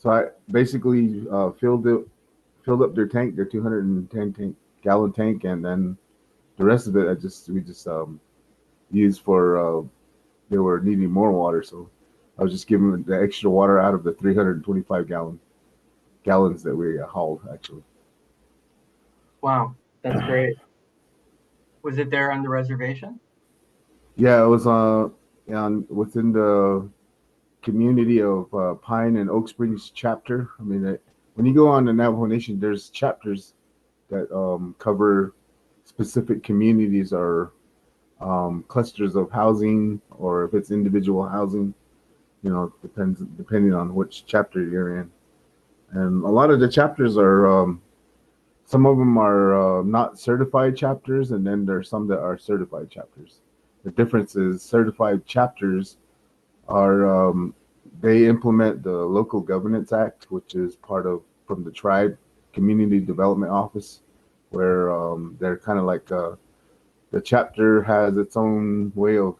So I basically filled up their tank, their 210 gallon tank, and then the rest of it we just used for they were needing more water, so I was just giving them the extra water out of the 325 gallons that we hauled actually. Wow, that's great. Was it there on the reservation? Yeah, it was within the community of Pine and Oak Springs chapter. I mean, when you go on the Navajo Nation, there's chapters that cover specific communities or clusters of housing, or if it's individual housing, depending on which chapter you're in. And a lot of the chapters are some of them are not certified chapters, and then there's some that are certified chapters. The difference is certified chapters are they implement the Local Governance Act, which is part of from the tribe community development office, where they're kind of like the chapter has its own way of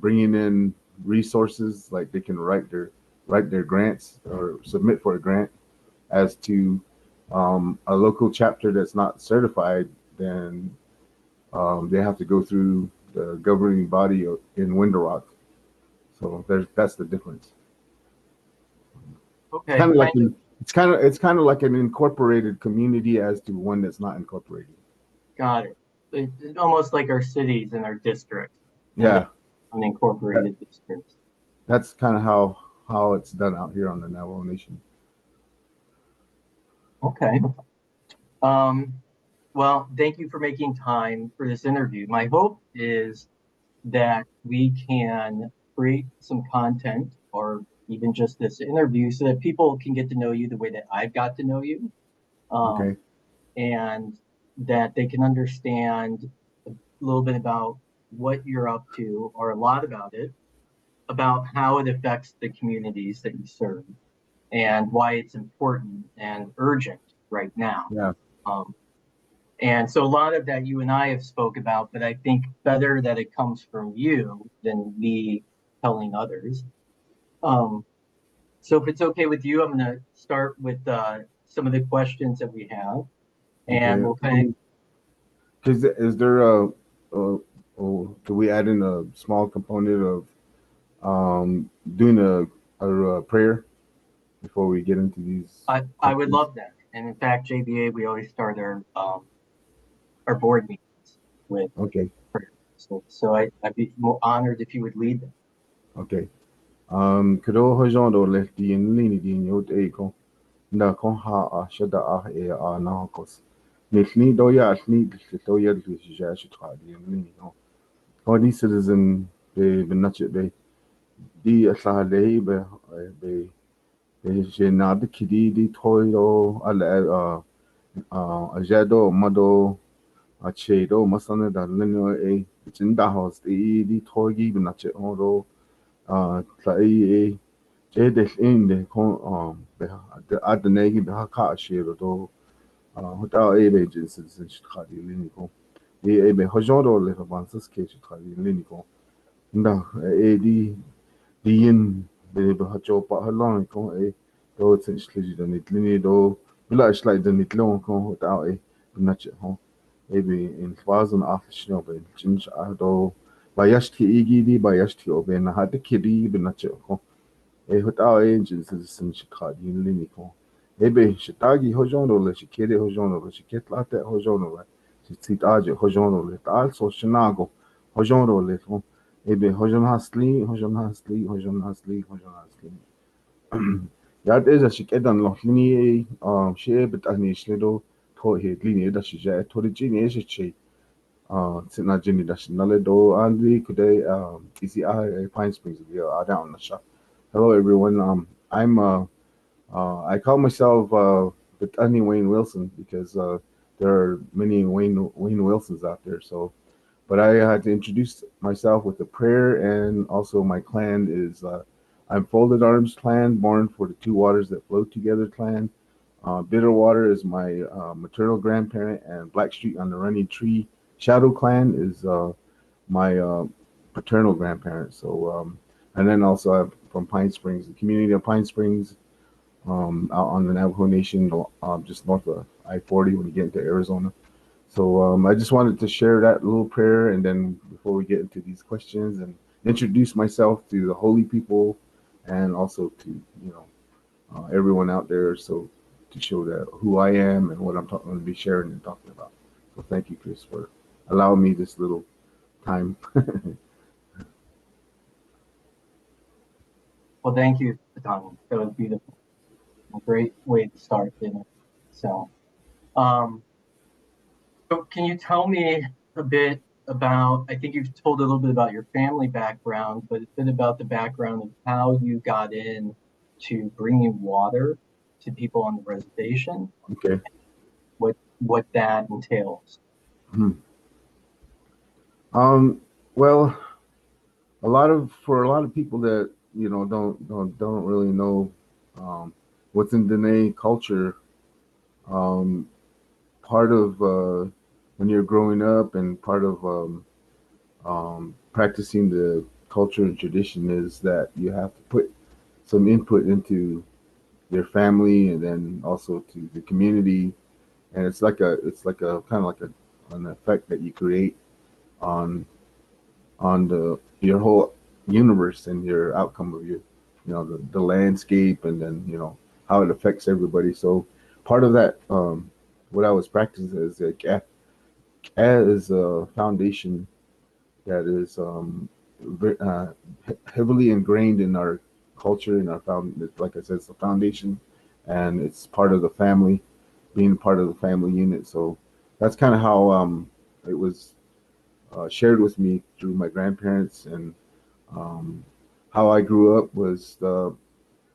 bringing in resources, like they can write their grants or submit for a grant. As to a local chapter that's not certified, then they have to go through the governing body in Window Rock. So that's the difference. It's Okay, kind of like kind of it's kind of like an incorporated community as to one that's not incorporated. got it. Almost like our cities and our districts and Yeah, that, unincorporated districts. that's kind of how it's done out here on the Navajo Nation. Okay. Um, well, thank you for making time for this interview. My hope is that we can create some content or even just this interview so that people can get to know you the way that I've got to know you. Um, Okay. and that they can understand a little bit about what you're up to or a lot about it, about how it affects the communities that you serve and why it's important and urgent right now. Yeah. Um, and so a lot of that you and I have spoke about, but I think better that it comes from you than me telling others. Um, so if it's okay with you, I'm going to start with some of the questions that we have, and Okay. we'll kind Is there a, do we add in a small component of doing a prayer before we get into these I would questions? love that. And in fact, JBA, we always start our board meetings with Okay. prayer. So I'd be more honored if you would lead them. Okay. Kado hojon do le di lini di nyot e ko na kon ha a shada a na kos. Nitni do ya atni do ya di ja shi tra di lini no. Ko di citizen be nache di asla le be be je na de kidi di toyo ala a jado mado a chedo masana da lino e jinda house di togi be nache oro tla e Jadel in de kon de adnegi be haka shiro do hota e be jinsin sin khadi liniko e be hojoro le vansas ke khadi liniko nda e di yin be hacho pa halon ko e do sin shli de nit lini do bila shlai de nit lon ko hota e nache ho e be in fazen af shno be jinj do bayashti igidi bayashti obe na hade kidi be nache ho e hota engine sin shikadi liniko ebe shitagi hojono le shikede hojono le shiketlate hojono le shitsitaje hojono le tal so shinago hojono le ebe hojon hasli yad eza shikedan lo lini she Bitahnii shledo to he lini da shija to de jini she sina jini da shinale do andi kude easy Pine Springs we are down the shop. Hello everyone. I call myself Bitahnii Wayne Wilson because there are many Wayne Wilsons out there. So, but I had to introduce myself with a prayer, and also my clan is I'm Folded Arms Clan, born for the two waters that flow together clan. Bitterwater is my maternal grandparent, and Blackstreet on the Running Tree Shadow Clan is my paternal grandparent. So, and then also I'm from Pine Springs, the community of Pine Springs. out on the Navajo Nation, just north of I-40 when you get into Arizona. So I just wanted to share that little prayer, and then before we get into these questions, and introduce myself to the holy people, and also to everyone out there. So to show that who I am and what I'm going to be sharing and talking about. So thank you, Chris, for allowing me this little time. Well, thank you, Bitahnii. That was beautiful. A great way to start dinner. So, um, so can you tell me a bit about, I think you've told a little bit about your family background, but a bit about the background of how you got in to bringing water to people on the reservation, Okay. what that entails. Hmm. Um. Well, a lot of people that don't really know what's in Dene culture. Um, Part of when you're growing up, and part of practicing the culture and tradition, is that you have to put some input into your family, and then also to the community. And it's like a kind of like an effect that you create on the your whole universe and your outcome of the landscape, and then how it affects everybody. So part of that, what I was practicing is like as a foundation that is heavily ingrained in our culture, in our found like I said, it's the foundation, and it's part of the family, being part of the family unit. So that's kind of how it was shared with me through my grandparents. And um, how I grew up was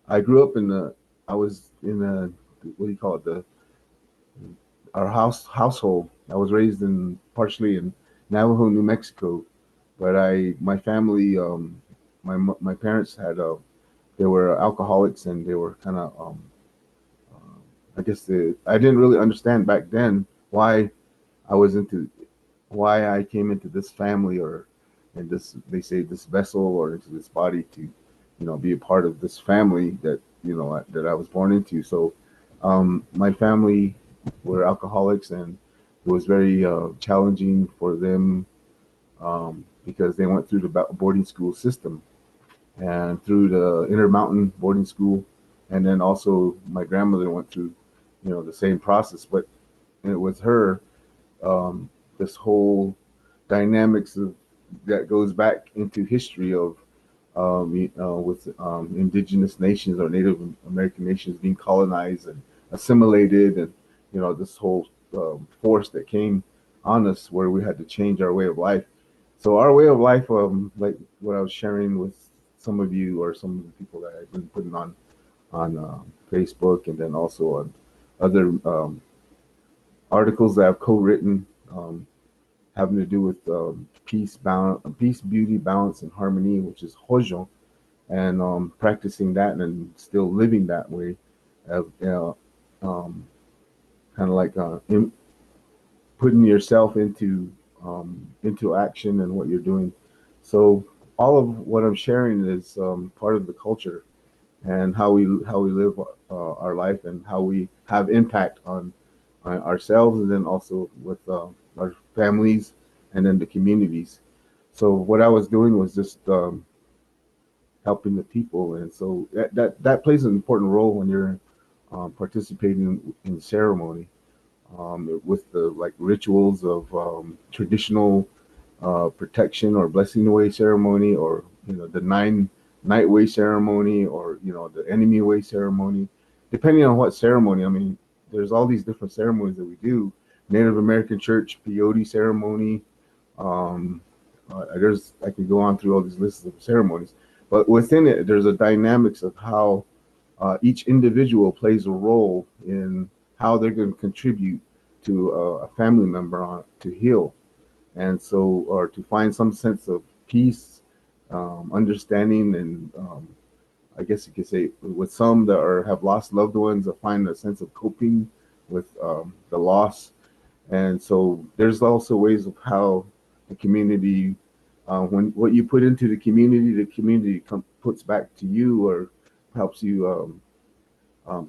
I grew up in the I was in the, what do you call it, the our household. I was raised in partially in Navajo, New Mexico, but my family, my parents had they were alcoholics, and they were kind of I didn't really understand back then I was into why I came into this family, or in this, they say, this vessel, or into this body, to be a part of this family that that I was born into. So my family were alcoholics, and it was very challenging for them, because they went through the boarding school system, and through the Intermountain boarding school, and then also my grandmother went through the same process. But with her, um, this whole dynamics of that goes back into history of with indigenous nations, or Native American nations, being colonized and assimilated, and this whole force that came on us, where we had to change our way of life. So our way of life, like what I was sharing with some of you, or some of the people that I've been putting on Facebook, and then also on other articles that I've co-written, having to do with peace, beauty, balance, and harmony, which is Hojo, and practicing that, and still living that way, um, kind of like putting yourself into action and what you're doing. So all of what I'm sharing is part of the culture, and how we live our life, and how we have impact on ourselves, and then also with our families, and then the communities. So what I was doing was just helping the people, and so that plays an important role when you're participating in ceremony, with the like rituals of traditional protection or blessing away ceremony, or the 9 night way ceremony, or the enemy way ceremony, depending on what ceremony. I mean, there's all these different ceremonies that we do. Native American church peyote ceremony. Um, there's I could go on through all these lists of ceremonies, but within it, there's a dynamics of how each individual plays a role in how they're going to contribute to a family member to heal, and so, or to find some sense of peace, understanding, and I guess you could say, with some that have lost loved ones, that find a sense of coping with the loss. And so there's also ways of how the community, when what you put into the community puts back to you, or helps you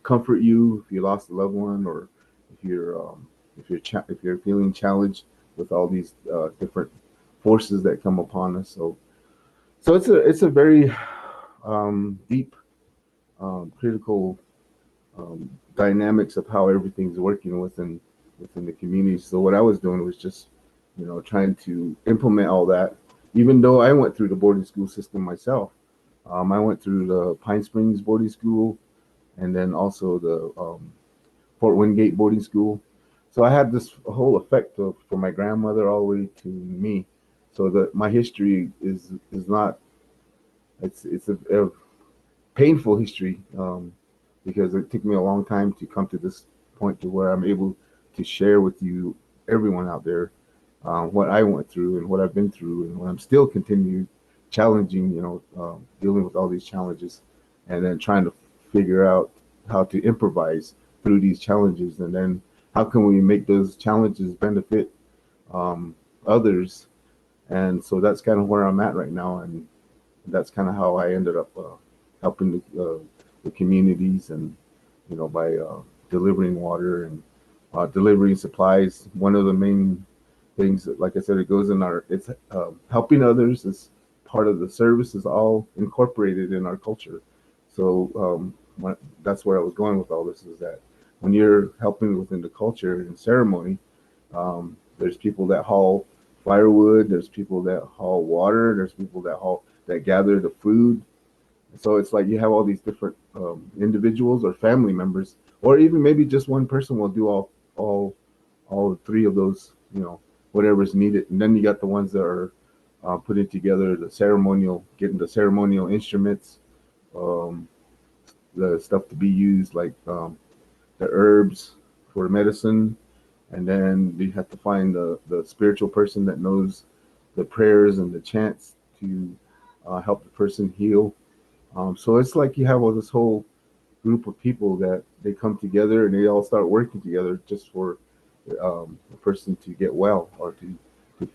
comfort you if you lost a loved one, or if you're if you're feeling challenged with all these different forces that come upon us. So it's a very deep, critical dynamics of how everything's working within the community. So what I was doing was just, trying to implement all that. Even though I went through the boarding school system myself, I went through the Pine Springs boarding school, and then also the Fort Wingate boarding school. So I had this whole effect of from my grandmother all the way to me. So that my history is not, it's a painful history, because it took me a long time to come to this point to where I'm able to share with you, everyone out there, what I went through and what I've been through and what I'm still continuing challenging, dealing with all these challenges, and then trying to figure out how to improvise through these challenges, and then how can we make those challenges benefit um, others. And so that's kind of where I'm at right now, and that's kind of how I ended up helping the communities, and by delivering water and delivering supplies. One of the main things that, like I said, it goes in our, it's helping others is part of the service, is all incorporated in our culture. So that's where I was going with all this, is that when you're helping within the culture and ceremony, there's people that haul firewood, there's people that haul water, there's people that gather the food. So it's like you have all these different individuals or family members, or even maybe just one person will do all all three of those, whatever's needed. And then you got the ones that are putting together the ceremonial, getting the ceremonial instruments, um, the stuff to be used, like the herbs for medicine. And then you have to find the spiritual person that knows the prayers and the chants to help the person heal. So it's like you have all this whole group of people that they come together and they all start working together just for a person to get well, or to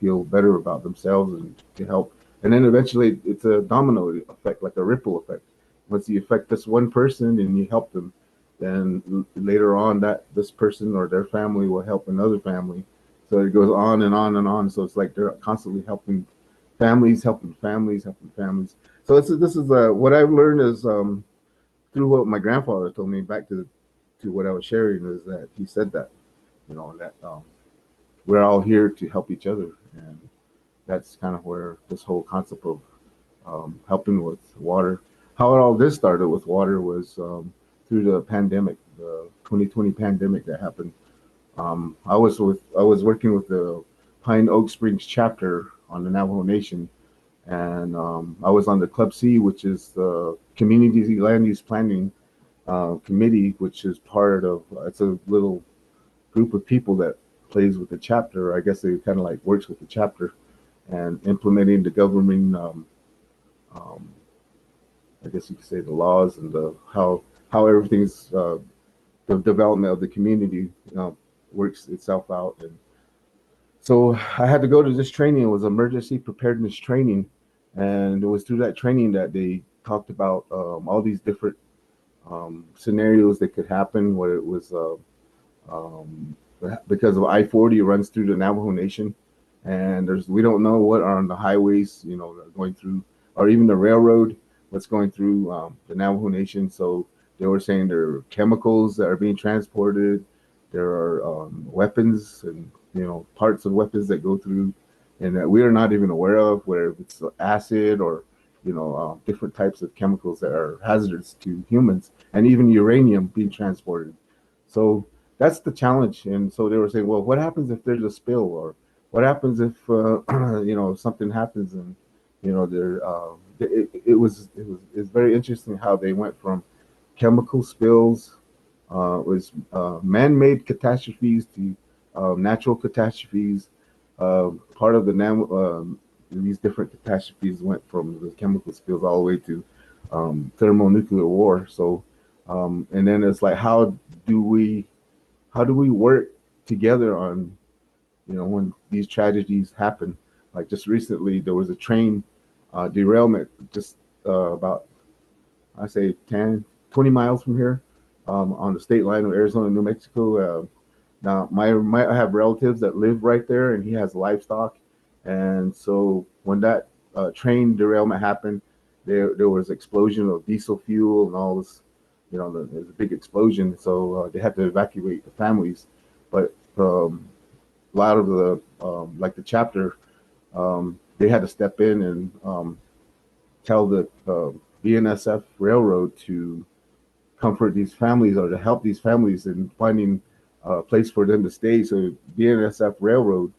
feel better about themselves and to help. And then eventually it's a domino effect, like a ripple effect. Once you affect this one person and you help them, then later on that this person or their family will help another family. So it goes on and on and on. So it's like they're constantly helping families, helping families, helping families. So this is what I've learned is through what my grandfather told me, back to what I was sharing, is that he said that, that we're all here to help each other, and that's kind of where this whole concept of helping with water, how it all this started with water was through the pandemic, the 2020 pandemic that happened. I was working with the Pine Oak Springs chapter on the Navajo Nation, and I was on the Club C, which is the Community Land Use Planning Committee, which is part of, it's a little group of people that plays with the chapter. I guess they kind of like works with the chapter and implementing the governing, um, I guess you could say, the laws and the how everything's the development of the community works itself out. And so I had to go to this training. It was emergency preparedness training, and it was through that training that they talked about all these different scenarios that could happen. Where it was um, because of I-40 runs through the Navajo Nation, and we don't know what are on the highways, going through, or even the railroad, what's going through the Navajo Nation. So they were saying there are chemicals that are being transported, there are weapons and parts of weapons that go through, and that we are not even aware of, where it's acid or different types of chemicals that are hazardous to humans, and even uranium being transported. So that's the challenge. And so they were saying, well, what happens if there's a spill, or what happens if something happens, and there it was it's very interesting how they went from chemical spills, was man-made catastrophes to natural catastrophes. Part of these different catastrophes went from the chemical spills all the way to thermonuclear war. So, and then it's like, do we how do we work together on, when these tragedies happen? Like just recently, there was a train derailment just about, I say 10, 20 miles from here. on the state line of Arizona and New Mexico. Now, I have relatives that live right there, and he has livestock, and so when that train derailment happened, there was explosion of diesel fuel and all this. There was a big explosion, so they had to evacuate the families. But a lot of the like the chapter, they had to step in and tell the BNSF Railroad to comfort these families or to help these families in finding a place for them to stay. So BNSF Railroad,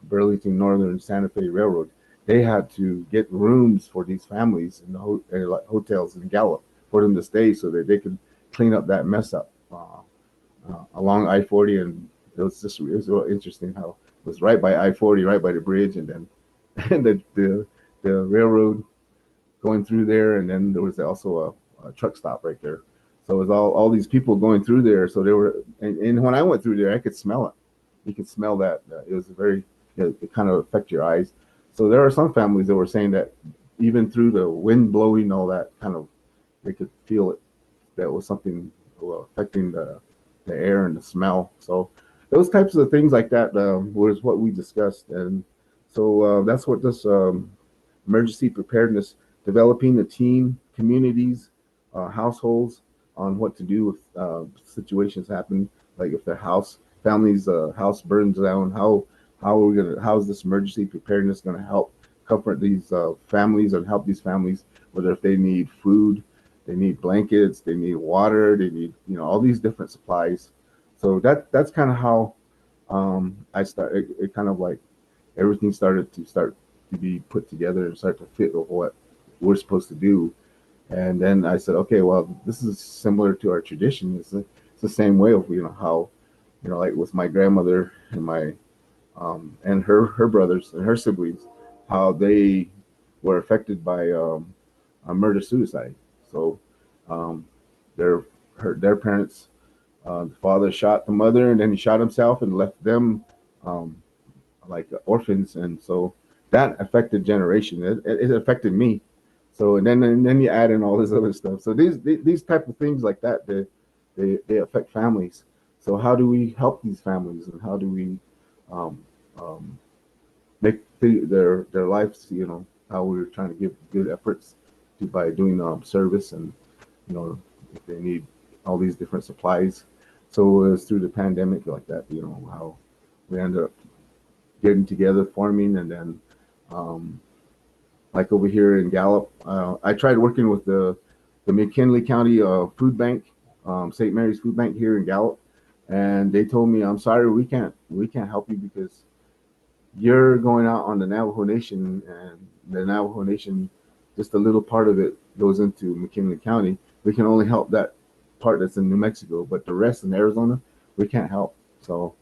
Burlington Northern Santa Fe Railroad, they had to get rooms for these families in the hotels in Gallup for them to stay so that they could clean up that mess up along I-40. And it was real interesting how it was right by I-40, right by the bridge, and then and the railroad going through there, and then there was also a truck stop right there. So it was all these people going through there. So they were, and when I went through there, I could smell it. You could smell that. It was very, it kind of affect your eyes. So there are some families that were saying that even through the wind blowing, all that kind of, they could feel it. That was something affecting the air and the smell. So those types of things like that was what we discussed, and so that's what this emergency preparedness, developing a team, communities, households on what to do if situations happen, like if their family's house burns down, how's this emergency preparedness going to help comfort these families and help these families, whether if they need food, they need blankets, they need water, they need all these different supplies. So that's kind of how I started. It kind of like everything started to be put together and start to fit with what we're supposed to do. And then I said, okay, well, this is similar to our tradition. It's the same way of how like with my grandmother and my and her brothers and her siblings, how they were affected by a murder suicide. So um, their their parents, the father shot the mother and then he shot himself and left them um, like orphans, and so that affected generation. It affected me. So and then you add in all this other stuff. So these type of things like that, they affect families. So how do we help these families, and how do we um, um, make their lives? How we're trying to give good efforts to by doing service, and if they need all these different supplies. So it was through the pandemic like that. How we ended up getting together, forming, and then um, like over here in Gallup, I tried working with the McKinley County Food Bank, St. Mary's Food Bank here in Gallup, and they told me, "I'm sorry, we can't help you because you're going out on the Navajo Nation, and the Navajo Nation, just a little part of it goes into McKinley County. We can only help that part that's in New Mexico, but the rest in Arizona, we can't help." So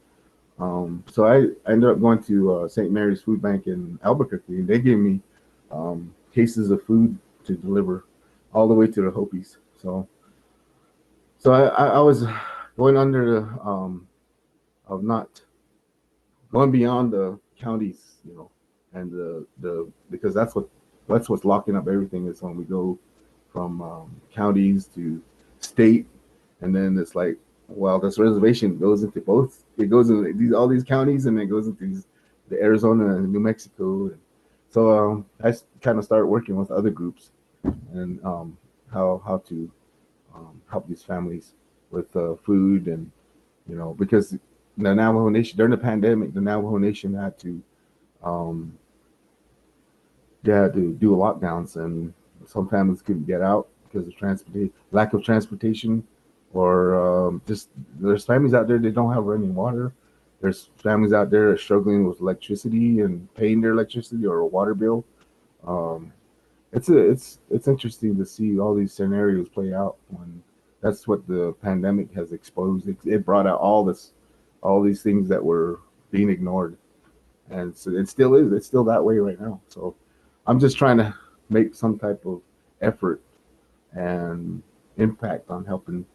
I ended up going to St. Mary's Food Bank in Albuquerque, and they gave me cases of food to deliver all the way to the Hopis. So I was going under the of not going beyond the counties, and the because that's what's locking up everything is when we go from counties to state, and then it's like, well, this reservation goes into both. It goes into all these counties, and it goes into the Arizona and New Mexico. So I kind of started working with other groups and how to help these families with food, and because the Navajo Nation during the pandemic, the Navajo Nation um, had to do lockdowns, and some families couldn't get out because of lack of transportation, or just there's families out there that don't have running water. There's families out there that are struggling with electricity and paying their electricity or a water bill. Um, it's interesting to see all these scenarios play out when that's what the pandemic has exposed. It brought out all these things that were being ignored, and so it still is. It's still that way right now. So I'm just trying to make some type of effort and impact on helping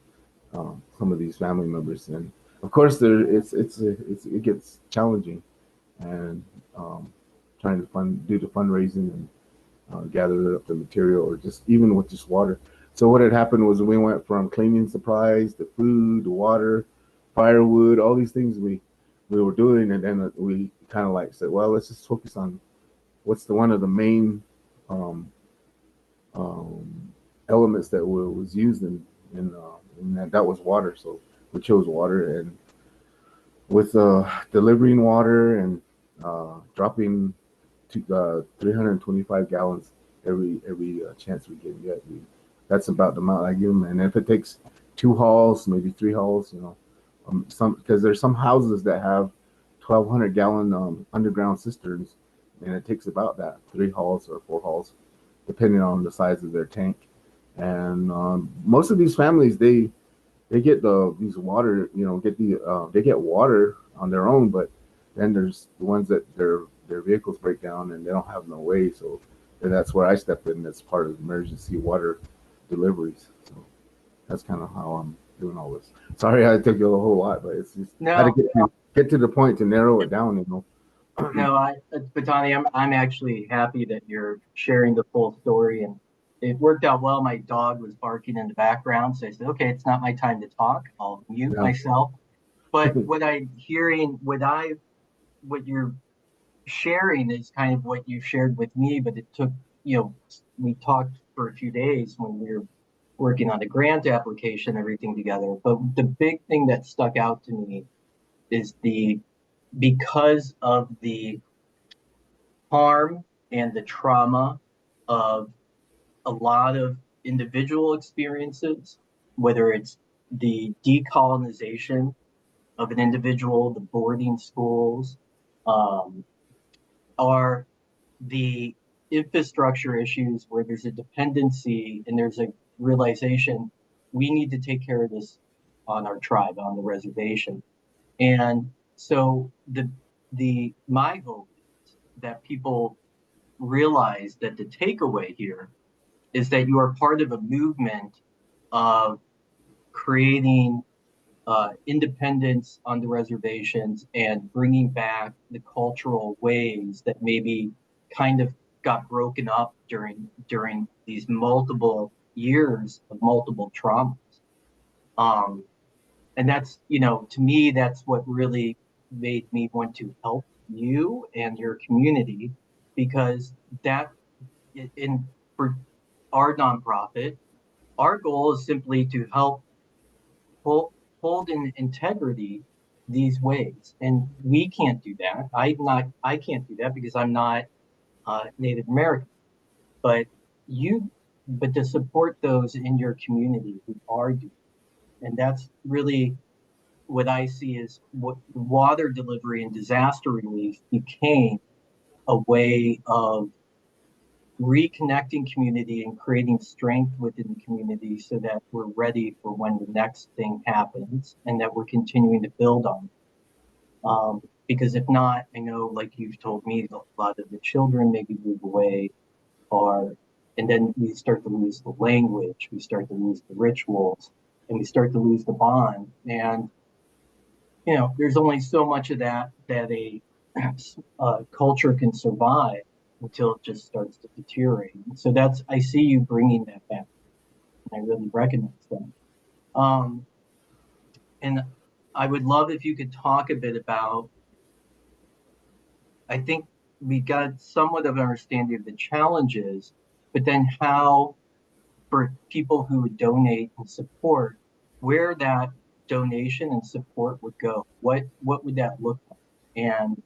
some of these family members. And of course, it gets challenging, and trying to do the fundraising and gather up the material, or just even with just water. So what had happened was we went from cleaning supplies to food to water, firewood, all these things we were doing, and then we kind of like said, well, let's just focus on what's the one of the main um, elements that was used in that was water. So we chose water, and with delivering water and dropping 325 gallons every chance we get. That's about the amount I give them. And if it takes 2 hauls, maybe 3 hauls, some because there's some houses that have 1,200 gallon underground cisterns, and it takes about that 3 hauls or 4 hauls, depending on the size of their tank. And most of these families, they get these water, they get water on their own, but then there's the ones that their vehicles break down and they don't have no way. So then that's where I step in as part of emergency water deliveries. So that's kind of how I'm doing all this. Sorry, I took you a whole lot, but it's just I had to No, get to the point to narrow it down. no, Bitahnii, I'm actually happy that you're sharing the full story, and it worked out well. My dog was barking in the background, so I said, okay, it's not my time to talk. I'll mute Yeah, myself. But what I'm hearing, what you're sharing is kind of what you shared with me, but it took, we talked for a few days when we were working on the grant application, everything together. But the big thing that stuck out to me is because of the harm and the trauma of a lot of individual experiences, whether it's the decolonization of an individual, the boarding schools, um, or the infrastructure issues where there's a dependency and there's a realization we need to take care of this on our tribe, on the reservation. And so the my hope is that people realize that the takeaway here is that you are part of a movement of creating independence on the reservations and bringing back the cultural ways that maybe kind of got broken up during these multiple years of multiple traumas. Um, and that's, to me, that's what really made me want to help you and your community, because that in for our nonprofit, our goal is simply to help hold, hold in integrity these ways. And we can't do that. I can't do that because I'm not Native American. But you, but to support those in your community who are doing, and that's really what I see is what water delivery and disaster relief became a way of reconnecting community and creating strength within the community so that we're ready for when the next thing happens and that we're continuing to build on. Because if not, I know, like you've told me, a lot of the children maybe move away, or and then we start to lose the language, we start to lose the rituals, and we start to lose the bond. And there's only so much of that a culture can survive until it just starts to deteriorate. So I see you bringing that back. I really recognize that. Um, and I would love if you could talk a bit about, I think we got somewhat of an understanding of the challenges, but then how for people who would donate and support, where that donation and support would go. What would that look like? And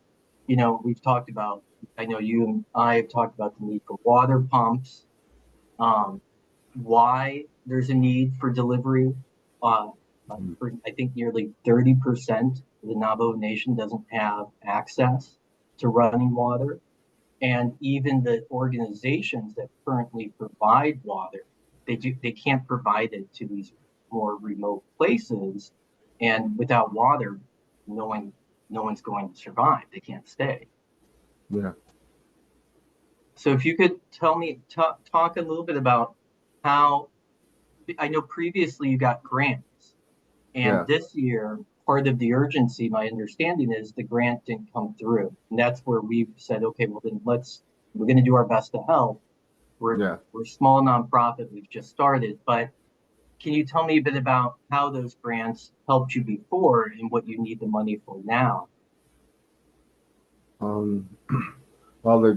we've talked about. I know you and I have talked about the need for water pumps. Um, why there's a need for delivery. Uh, for I think nearly 30% of the Navajo Nation doesn't have access to running water, and even the organizations that currently provide water, they can't provide it to these more remote places, and without water, no one no one's going to survive. They can't stay. yeah, So if you could tell me talk a little bit about how, I know previously you got grants, and yeah, this year part of the urgency, my understanding is the grant didn't come through, and that's where we've said, okay, well then we're going to do our best to help. Yeah. we're a small nonprofit. We've just started, but can you tell me a bit about how those grants helped you before and what you need the money for now? Um, well,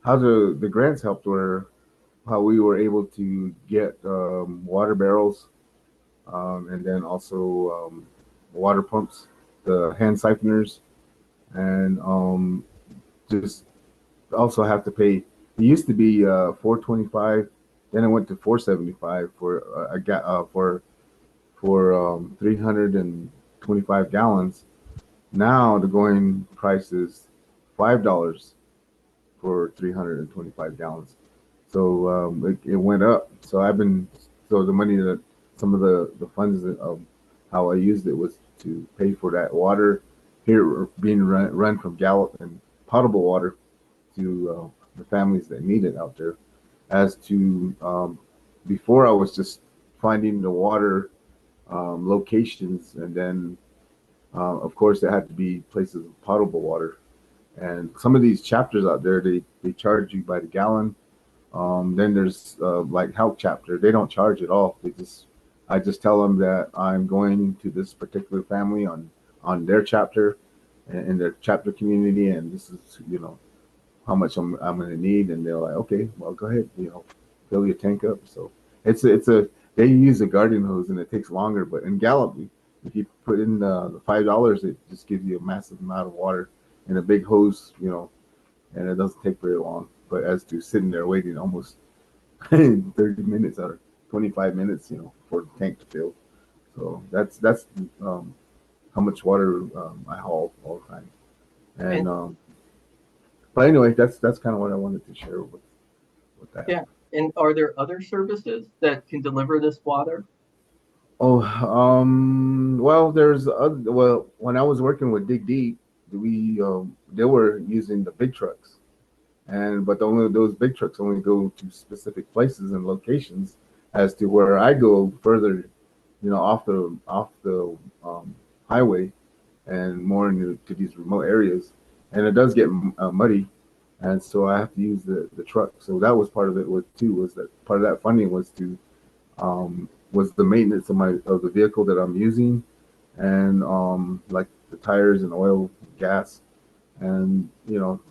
how the grants helped were how we were able to get water barrels, and then also water pumps, the hand siphoners, and just also have to pay. It used to be 425, then it went to 475 for for 325 gallons. Now the going price is $5 for 325 gallons. So it went up. So the money that some of the funds of how I used it was to pay for that water here being run from Gallup and potable water to the families that need it out there. As to before, I was just finding the water locations, and then of course there had to be places of potable water. And some of these chapters out there, they charge you by the gallon. Then there's like health chapter. They don't charge at all. I just tell them that I'm going to this particular family on their chapter, in their chapter community, and this is how much I'm going to need, and they're like, okay, well, go ahead, fill your tank up. So it's a they use a garden hose and it takes longer, but in Gallup, if you put in the $5, it just gives you a massive amount of water in a big hose, and it doesn't take very long. But as to sitting there waiting almost 30 minutes or 25 minutes, for the tank to fill. So that's how much water I haul all the time. And And but anyway, that's kind of what I wanted to share with that. yeah, and are there other services that can deliver this water? Oh, well, well, when I was working with Dig Deep, they were using the big trucks, but only those big trucks only go to specific places and locations. As to where I go further, off the highway and more into these remote areas, and it does get muddy, and so I have to use the truck. So that was part of it. Was that part of that funding was the maintenance of the vehicle that I'm using, and like the tires and oil, gas, and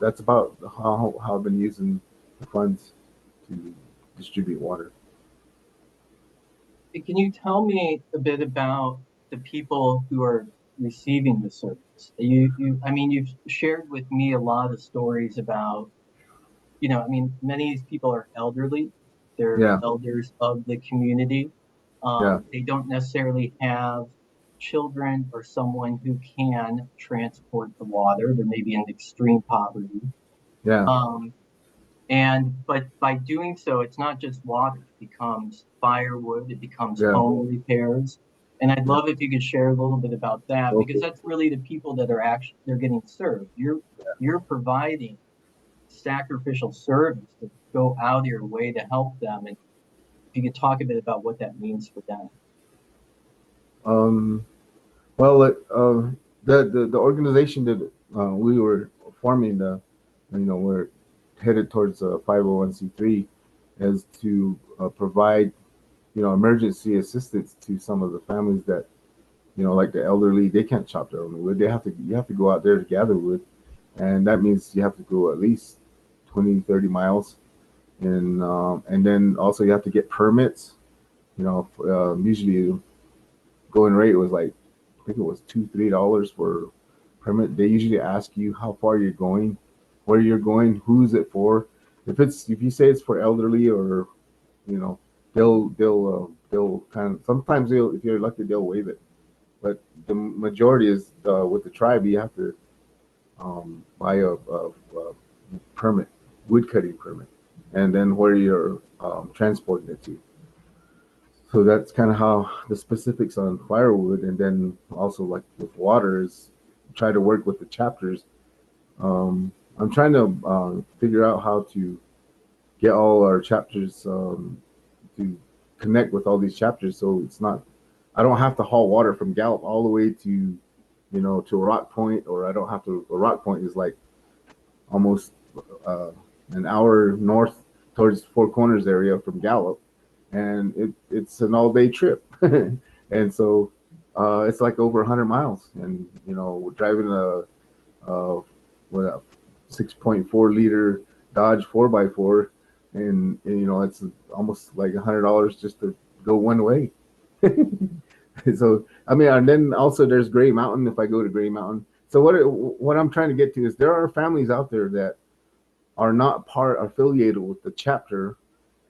that's about how I've been using the funds to distribute water. Can you tell me a bit about the people who are receiving the service? I mean, you've shared with me a lot of stories about, I mean, many of these people are elderly. They're Yeah, elders of the community. yeah, They don't necessarily have children or someone who can transport the water. They may be in extreme poverty. yeah, Um, but by doing so, it's not just water, it becomes firewood, it becomes yeah, home repairs. And I'd yeah. love if you could share a little bit about that because Okay. that's really the people that are actually they're getting served. You're providing sacrificial service to go out of your way to help them. And if you could talk a bit about what that means for them. Um, well, the organization that we were forming, we're headed towards 501c3, is to provide emergency assistance to some of the families that like the elderly. They can't chop their own wood. You have to go out there to gather wood, and that means you have to go at least 20-30 miles, and then also you have to get permits. Usually going rate was like, I think it was $2-3 for permit. They usually ask you how far you're going, where you're going, who's it for. If you say it's for elderly, or you know they'll kind of, sometimes they'll, if you're lucky, they'll waive it. But the majority is with the tribe, you have to buy a permit, wood cutting permit, and then where you're transporting it to. So that's kind of how the specifics on firewood, and then also like with water is try to work with the chapters. I'm trying to figure out how to get all our chapters to connect with all these chapters, so it's not, I don't have to haul water from Gallup all the way to to a Rock Point, or I don't have to. A Rock Point is like almost uh, an hour north towards Four Corners area from Gallup, and it's an all-day trip, and so it's like over 100 miles, and we're driving a what a 6.4 liter Dodge 4x4, and it's almost like $100 just to go one way. So I mean, and then also there's Gray Mountain if I go to Gray Mountain. So what I'm trying to get to is there are families out there that are not part affiliated with the chapter,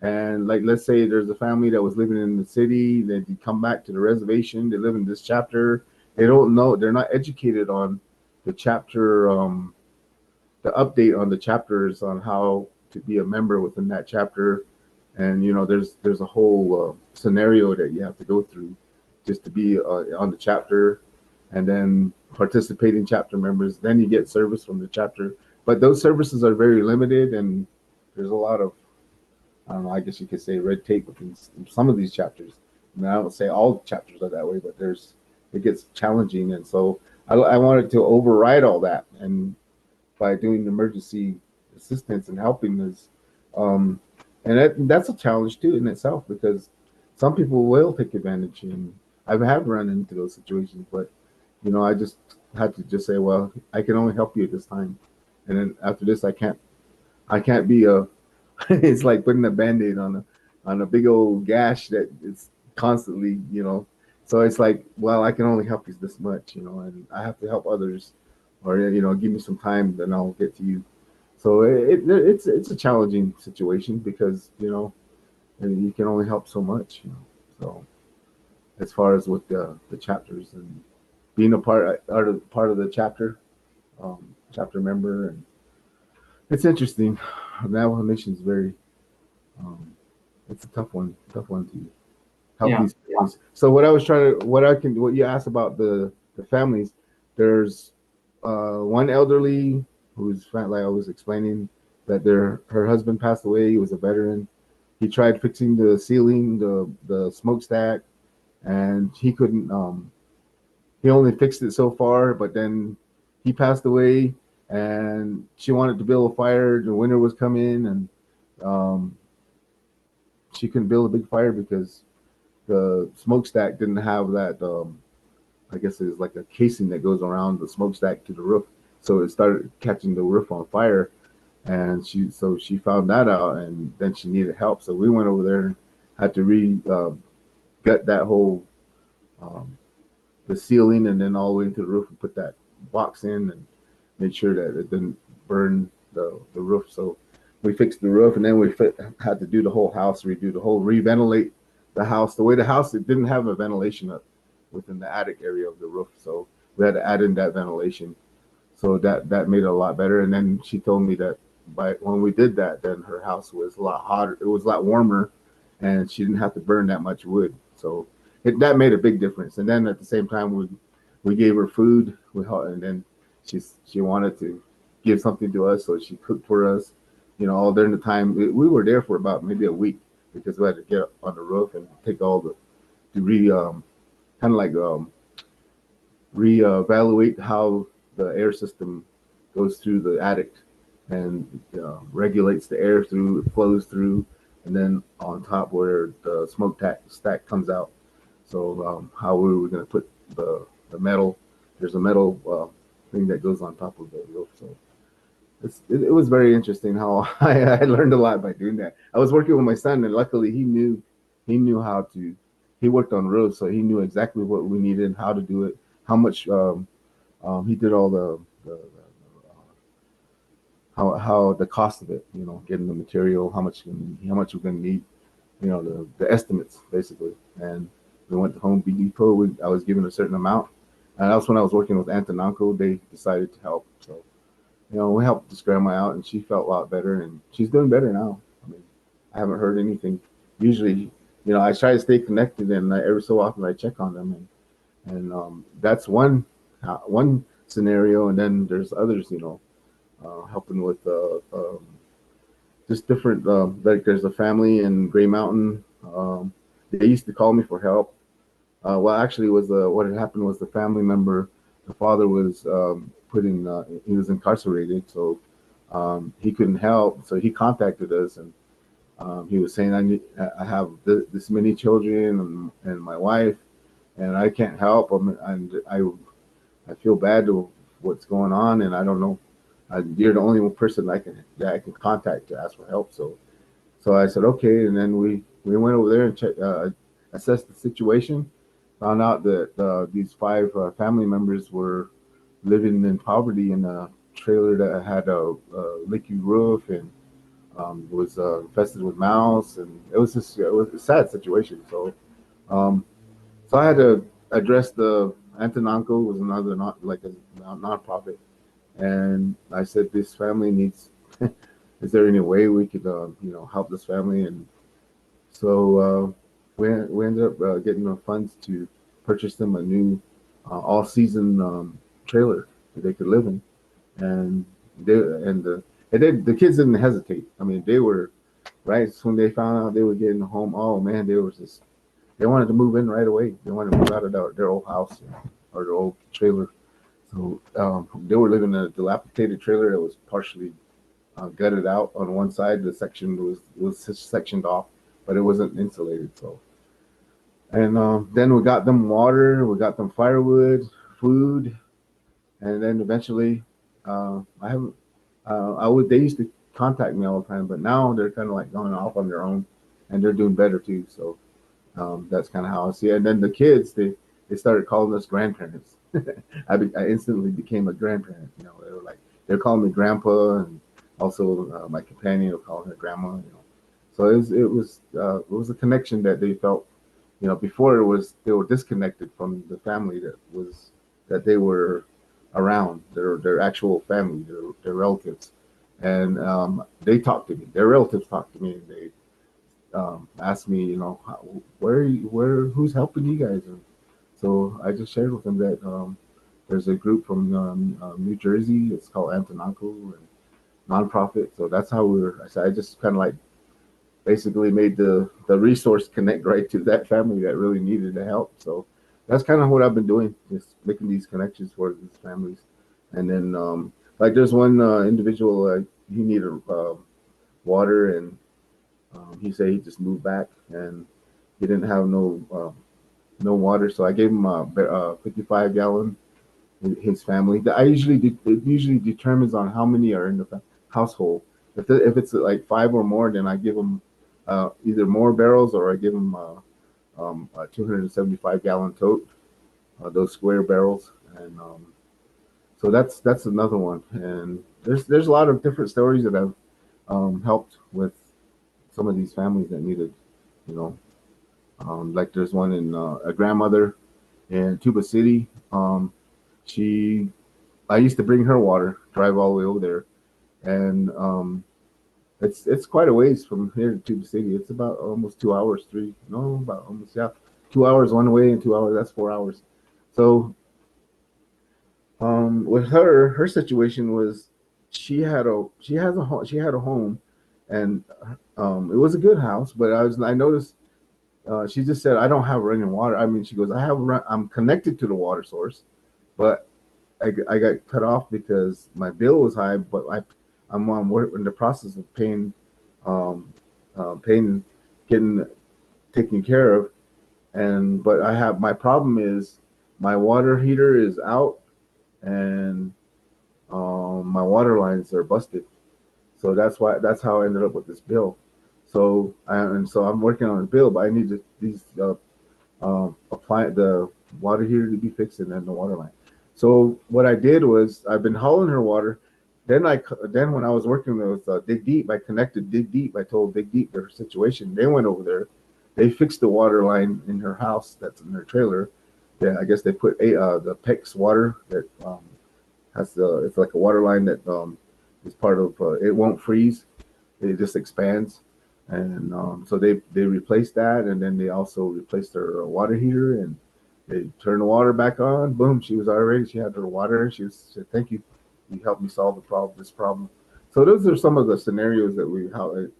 and like let's say there's a family that was living in the city, they come back to the reservation, they live in this chapter, they don't know, they're not educated on the chapter, the update on the chapters on how to be a member within that chapter, and there's a whole scenario that you have to go through just to be on the chapter, and then participating chapter members, then you get service from the chapter, but those services are very limited, and there's a lot of, I don't know, I guess you could say red tape within some of these chapters. I mean, I don't say all chapters are that way, but it gets challenging, and so I wanted to override all that, and by doing emergency assistance and helping us, um, and that's a challenge too in itself, because some people will take advantage, and I have run into those situations, but I just had to just say, well, I can only help you at this time, and then after this, I can't be a. It's like putting a band-aid on a big old gash that is constantly, So it's like, well, I can only help you this much, and I have to help others, or give me some time, then I'll get to you. So it's a challenging situation because and you can only help so much, So as far as with the chapters and being a part of the chapter, chapter member, and it's interesting. The Navajo Nation is very, um, it's a tough one to help Yeah. these families. So what I was trying to, what you asked about the families, there's one elderly who's like I was explaining that her husband passed away. He was a veteran. He tried fixing the ceiling, the smokestack, and he couldn't. He only fixed it so far, but then he passed away, and she wanted to build a fire. The winter was coming, and um, she couldn't build a big fire because the smokestack didn't have that. I guess it's like a casing that goes around the smokestack to the roof, so it started catching the roof on fire, and she found that out, and then she needed help. So we went over there and had to gut that whole um, the ceiling, and then all the way into the roof, and put that box in and made sure that it didn't burn the roof. So we fixed the roof, and then had to do the whole house, redo the whole, reventilate the house. The way the house, it didn't have a ventilation up within the attic area of the roof, so we had to add in that ventilation. So that made it a lot better. And then she told me that when we did that, then her house was a lot hotter. It was a lot warmer, and she didn't have to burn that much wood. So that made a big difference. And then at the same time, we gave her food. And then she wanted to give something to us, so she cooked for us. All during the time we were there for about maybe a week, because we had to get up on the roof and take all to kind of like reevaluate how the air system goes through the attic, and regulates the air through, it flows through, and then on top where the stack comes out. So how we were going to put the metal, there's a metal thing that goes on top of the roof. So it was very interesting how I learned a lot by doing that. I was working with my son, and luckily he knew how to. He worked on roofs, so he knew exactly what we needed, how to do it, how much. He did all the how the cost of it, getting the material, how much we're going to need, the estimates basically. And we went to Home Depot. I was given a certain amount, and that's when I was working with Aunt and Uncle. They decided to help, so we helped this grandma out, and she felt a lot better, and she's doing better now. I mean, I haven't heard anything. Usually, I try to stay connected, and every so often I check on them, and that's one scenario. And then there's others, helping with just different. Like there's a family in Gray Mountain. They used to call me for help. Well, actually, what had happened was the family member, the father was he was incarcerated, so he couldn't help. So he contacted us, and He was saying, I have this many children and my wife, and I can't help them, and I feel bad to what's going on, and I don't know. You're the only one person I can contact to ask for help. So I said okay, and then we went over there and assessed the situation. Found out that these five family members were living in poverty in a trailer that had a leaky roof and was infested with mouse, and it was a sad situation. Um, so I had to address the Antonanko was another not like a nonprofit, and I said this family needs. Is there any way we could help this family? And so we ended up getting the funds to purchase them a new all season trailer that they could live in, and the kids didn't hesitate. I mean, they were right when they found out they were getting home. Oh man, they wanted to move in right away. They wanted to move out of their old house or their old trailer. So they were living in a dilapidated trailer that was partially gutted out on one side. The section was sectioned off, but it wasn't insulated. So, and then we got them water, we got them firewood, food, and then eventually, I haven't. I would. They used to contact me all the time, but now they're kind of like going off on their own, and they're doing better too. So that's kind of how I see it. And then the kids, they started calling us grandparents. I instantly became a grandparent. You know, they're calling me grandpa, and also my companion will call her grandma. You know, so it was a connection that they felt. You know, before it was they were disconnected from the family that they were around, their actual family, their relatives, and they talked to me. Their relatives talked to me, and they asked me, you know, who's helping you guys? And so I just shared with them that there's a group from New Jersey. It's called Antonanko and nonprofit. So that's how I just kind of like basically made the resource connect right to that family that really needed the help. So that's kind of what I've been doing, just making these connections for these families. And then like there's one individual, he needed water, and he said he just moved back and he didn't have no water. So I gave him a 55 gallon. His family. It usually determines on how many are in the household. If it's like five or more, then I give them either more barrels or I give them a 275 gallon tote, those square barrels, and so that's another one. And there's a lot of different stories that I've helped with some of these families that needed, you know, like there's one in a grandmother in Tuba City. She I used to bring her water, drive all the way over there, and it's quite a ways from here to Tuba City. It's about almost 2 hours, three no about almost yeah, 2 hours one way and 2 hours. That's 4 hours. So with her situation was she had a home, and it was a good house, but I noticed she just said I don't have running water. I mean, she goes I'm connected to the water source, but I got cut off because my bill was high, but I'm in the process of paying, getting taken care of, and but I have my problem is my water heater is out, and my water lines are busted. So that's how I ended up with this bill. So I'm working on a bill, but I need these apply the water heater to be fixed and then the water line. So what I did was I've been hauling her water. Then when I was working with Dig Deep, I connected Dig Deep. I told Dig Deep their situation. They went over there. They fixed the water line in her house that's in her trailer. Yeah, I guess they put the PEX water that has the it's like a water line that is part of it won't freeze. It just expands, and so they replaced that, and then they also replaced her water heater, and they turned the water back on. Boom, she had her water. She said, "Thank you, you helped me solve this problem." So those are some of the scenarios that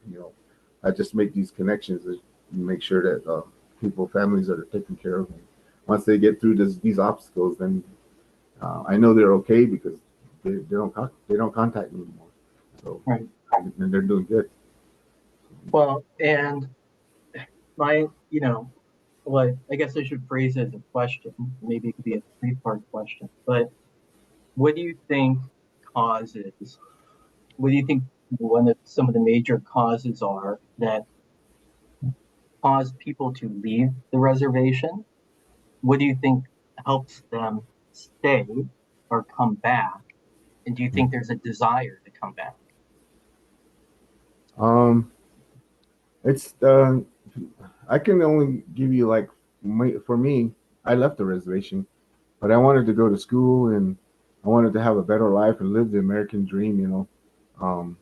I just make these connections to make sure that families are taken care of. And once they get through these obstacles, then I know they're okay because they don't contact me anymore. So Right. and they're doing good. Well, and my, what I guess I should phrase it as a question. Maybe it could be a three-part question. But what do you think causes? What do you think one of some of the major causes are that cause people to leave the reservation? What do you think helps them stay or come back? And do you think there's a desire to come back? Um, it's I can only give you like for me. I left the reservation, but I wanted to go to school and I wanted to have a better life and live the American dream. Um,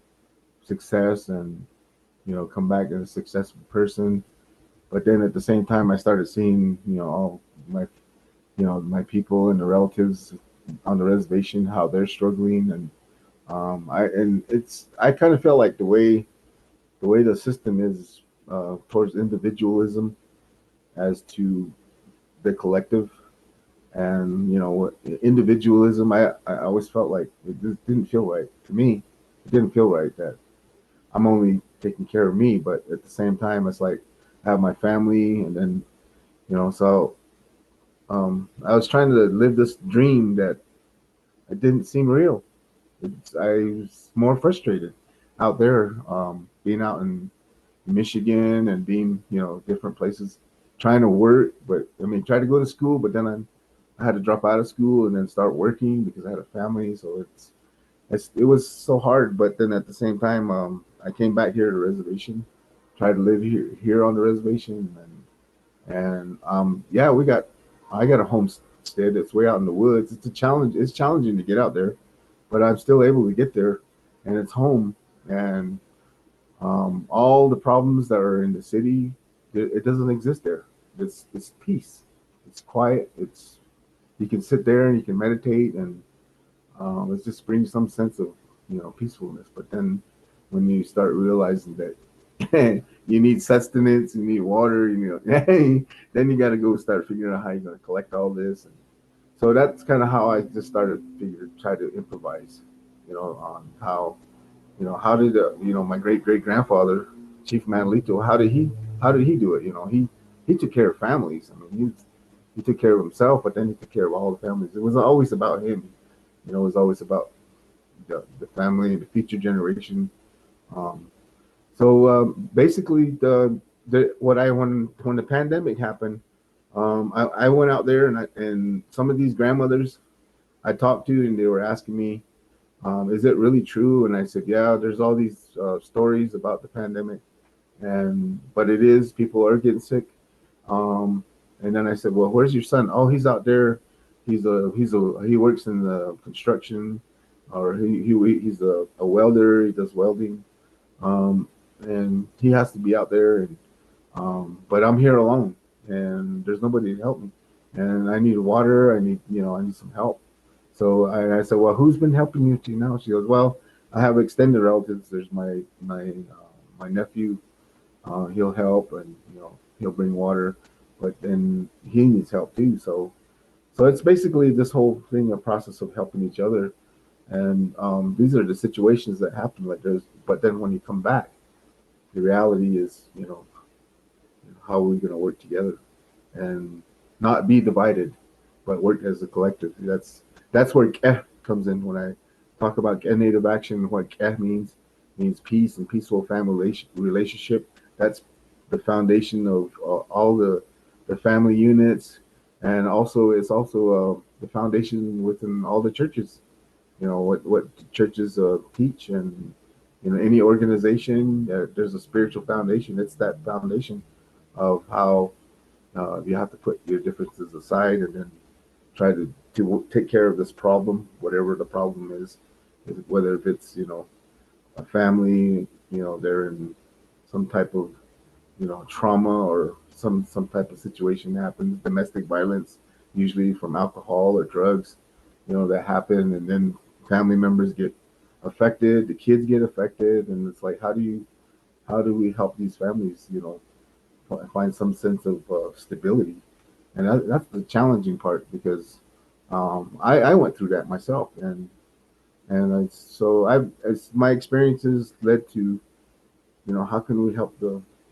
success and come back as a successful person. But then at the same time, I started seeing all my my people and the relatives on the reservation how they're struggling I kind of feel like the way the system is towards individualism as to the collective and individualism. I always felt like it just didn't feel right to me. It didn't feel right that I'm only taking care of me, but at the same time it's like I have my family and then so I was trying to live this dream that it didn't seem real. I was more frustrated out there, being out in Michigan and being, different places, trying to work. But I mean, try to go to school, but then I had to drop out of school and then start working because I had a family. So it was so hard. But then at the same time, I came back here to the reservation, tried to live here on the reservation, and yeah, I got a homestead that's way out in the woods. It's a challenge. It's challenging to get out there, but I'm still able to get there, and it's home. And all the problems that are in the city, it doesn't exist there. It's peace. It's quiet. It's you can sit there and you can meditate, and it just brings some sense of peacefulness. But then when you start realizing that you need sustenance, you need water, then you got to go start figuring out how you're going to collect all this. And so that's kind of how I just started try to improvise, on how did my great great grandfather, Chief Manolito, how did he do it? He took care of families. I mean, he took care of himself, but then he took care of all the families. It was always about him. It was always about the family and the future generation. Um, basically, what I when the pandemic happened, I went out there and some of these grandmothers I talked to, and they were asking me, "Is it really true?" And I said, "Yeah, there's all these stories about the pandemic, and but it is people are getting sick." Um, and then I said, "Well, where's your son?" "Oh, he's out there. He works in the construction, or he's a welder. He does welding, um, and he has to be out there. And but I'm here alone, and there's nobody to help me, and I need water. I need some help." So I said, "Well, who's been helping you to now?" She goes, "Well, I have extended relatives. There's my nephew. He'll help, and he'll bring water, but then he needs help too. So it's basically this whole thing, a process of helping each other. And these are the situations that happen. Like but then when you come back, the reality is, how are we going to work together and not be divided, but work as a collective. That's where Keh comes in when I talk about Keh Native action. What Keh means peace and peaceful family relationship. That's the foundation of all the family units, and also it's also the foundation within all the churches. What churches teach, and any organization. There's a spiritual foundation. It's that foundation of how you have to put your differences aside and then try to take care of this problem, whatever the problem is, whether if it's a family, they're in some type of trauma or some type of situation happens, domestic violence, usually from alcohol or drugs, that happen, and then family members get affected, the kids get affected, and it's like how do we help these families, find some sense of stability, and that's the challenging part because I went through that myself, and my experiences led to how can we help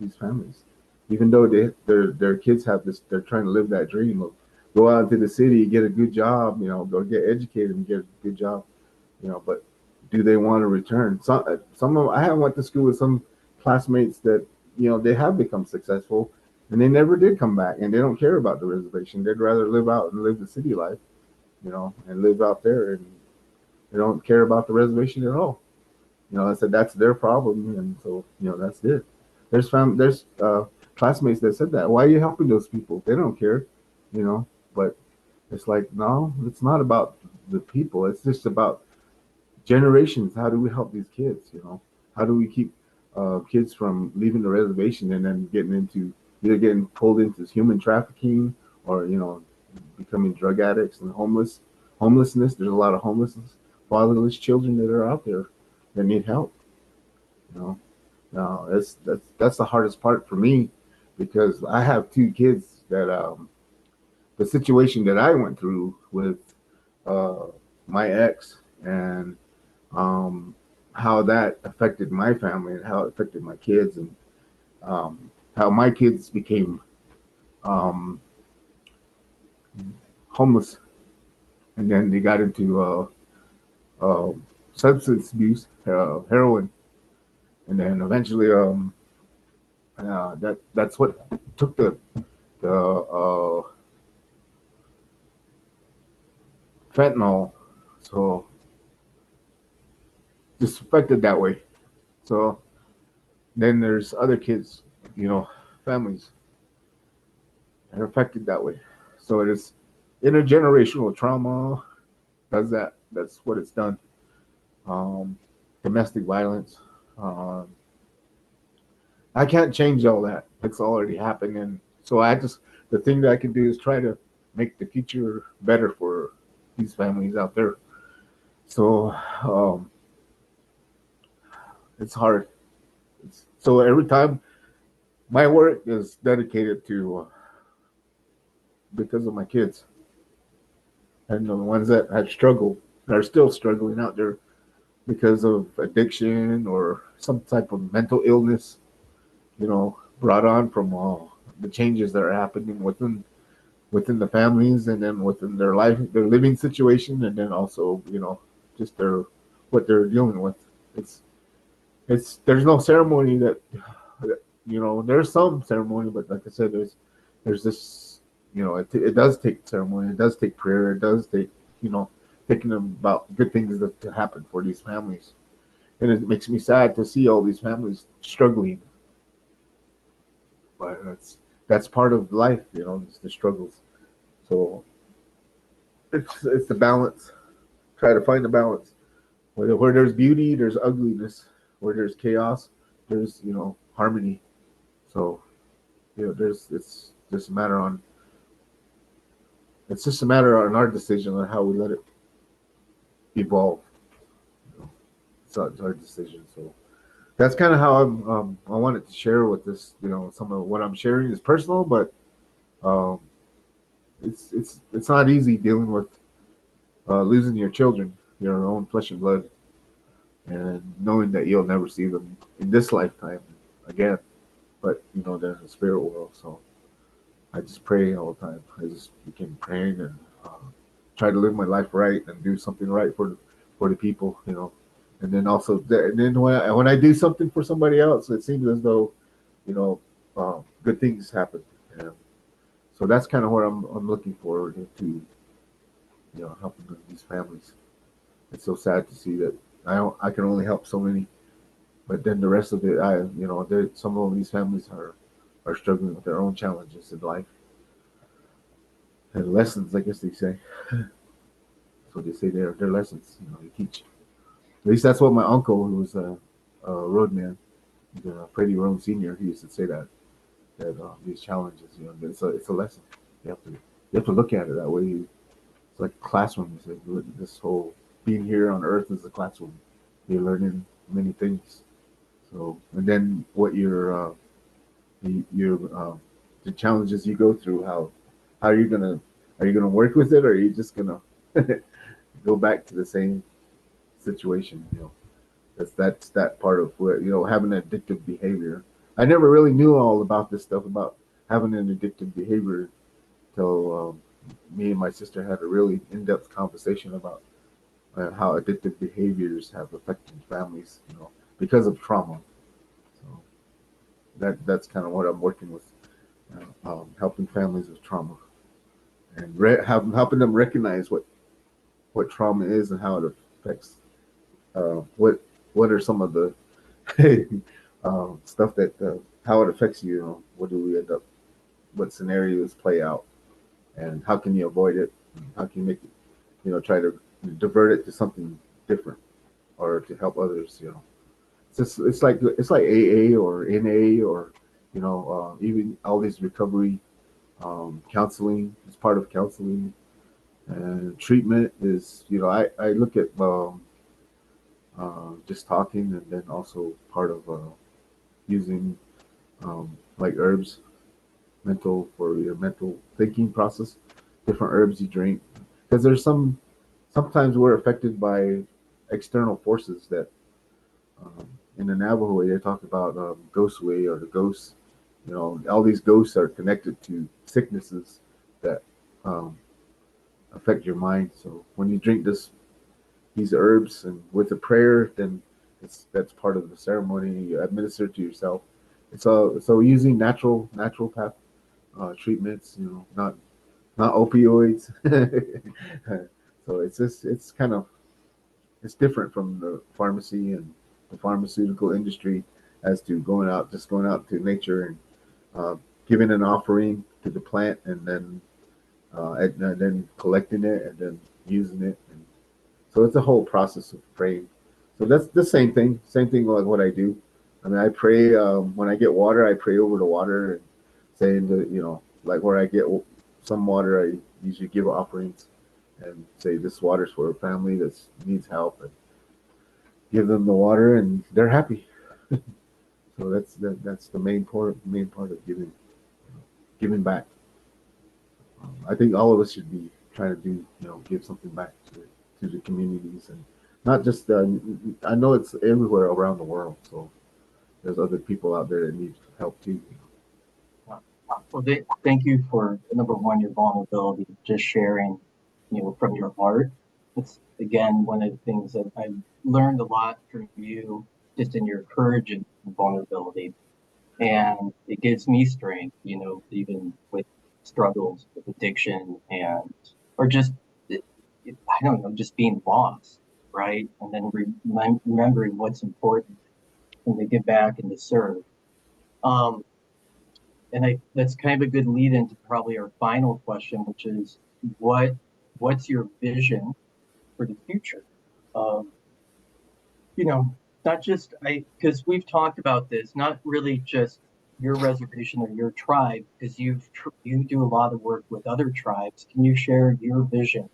these families, even though their kids have this, they're trying to live that dream of go out into the city, get a good job, go get educated and get a good job, but do they want to return? Some of I have went to school with some classmates that they have become successful and they never did come back and they don't care about the reservation. They'd rather live out and live the city life, and live out there, and they don't care about the reservation at all. I said that's their problem, and so that's it. There's classmates that said that. Why are you helping those people? They don't care, you know. But it's like no, it's not about the people. It's just about generations. How do we help these kids? How do we keep kids from leaving the reservation and then getting into either getting pulled into human trafficking or becoming drug addicts and homelessness. There's a lot of homelessness, fatherless children that are out there that need help. You know, now that's the hardest part for me because I have two kids that the situation that I went through with uh, my ex and um, how that affected my family and how it affected my kids and how my kids became um, homeless and then they got into substance abuse, heroin, and then eventually that's what took the fentanyl. So just affected that way. So then there's other kids, families that are affected that way. So it is intergenerational trauma. Does that? That's what it's done. Um, Domestic violence. Um, I can't change all that. It's already happened, and so the thing that I can do is try to make the future better for these families out there. So it's hard. So every time my work is dedicated to because of my kids and the ones that have struggled are still struggling out there because of addiction or some type of mental illness, brought on from the changes that are happening within the families and then within their life, their living situation, and then also, just what they're dealing with. It's there's no ceremony there's some ceremony, but like I said, there's this, it does take ceremony, it does take prayer, it does take, thinking about good things that to happen for these families, and it makes me sad to see all these families struggling, but that's part of life, it's the struggles. So it's the balance. Try to find the balance. Where there's beauty, there's ugliness. Where there's chaos, there's harmony. So there's it's just a matter on our decision on how we let it evolve. It's our decision. So that's kind of how I wanted to share with this. Some of what I'm sharing is personal, but um, it's not easy dealing with losing your children, your own flesh and blood, and knowing that you'll never see them in this lifetime again. But there's a spirit world, so I just pray all the time. I just became praying and try to live my life right and do something right for the people, and then also and then when I do something for somebody else, it seems as though you know good things happen. And so that's kind of what I'm looking forward to, helping these families. It's so sad to see that I can only help so many, but then the rest of it, some of these families are struggling with their own challenges in life and lessons, I guess they say. So they say they're lessons, they teach. At least that's what my uncle, who was a roadman, Freddie Rome Senior, he used to say that these challenges, it's a lesson. You have to look at it that way. It's like a classroom. It's like this whole being here on Earth is a classroom. You're learning many things. So, and then what the challenges you go through, how are you gonna work with it, or are you just gonna go back to the same situation? That's that part of what, having an addictive behavior. I never really knew all about this stuff about having an addictive behavior till me and my sister had a really in-depth conversation about how addictive behaviors have affected families, because of trauma. So that's kind of what I'm working with, helping families with trauma and helping them recognize what trauma is and how it affects. What are some of the stuff that how it affects you? What do we end up? What scenarios play out, and how can you avoid it? How can you make it? Try to divert it to something different or to help others. It's like AA or NA or even all these recovery counseling is part of counseling, and treatment is I look at just talking, and then also part of using like herbs, mental for your mental thinking process, different herbs you drink, because there's sometimes we're affected by external forces that in the Navajo way they talk about ghost way or the ghosts. All these ghosts are connected to sicknesses that um, affect your mind. So when you drink these herbs and with a prayer, then that's part of the ceremony. You administer to yourself. It's so using natural path treatments. Not opioids. So it's kind of it's different from the pharmacy and the pharmaceutical industry as to going out to nature and uh, giving an offering to the plant, and then collecting it and then using it. And so it's a whole process of praying. So that's the same thing like what I do. I mean, I pray when I get water. I pray over the water and saying that like where I get some water, I usually give offerings and say this water's for a family that needs help, and give them the water, and they're happy. So that's the main part of giving back. I think all of us should be trying to do give something back to the communities, and not just I know it's everywhere around the world. So there's other people out there that need help too. Well, thank you for number one, your vulnerability, just sharing, from your heart. It's again one of the things that I've learned a lot from you, just in your courage and vulnerability, and it gives me strength, even with struggles with addiction and or just I don't know, just being lost, right? And then remembering what's important and to give back and to serve. Um, and that's kind of a good lead into probably our final question, which is what what's your vision for the future of, you know, not just because we've talked about this, not really just your reservation or your tribe, because you do a lot of work with other tribes. Can you share your vision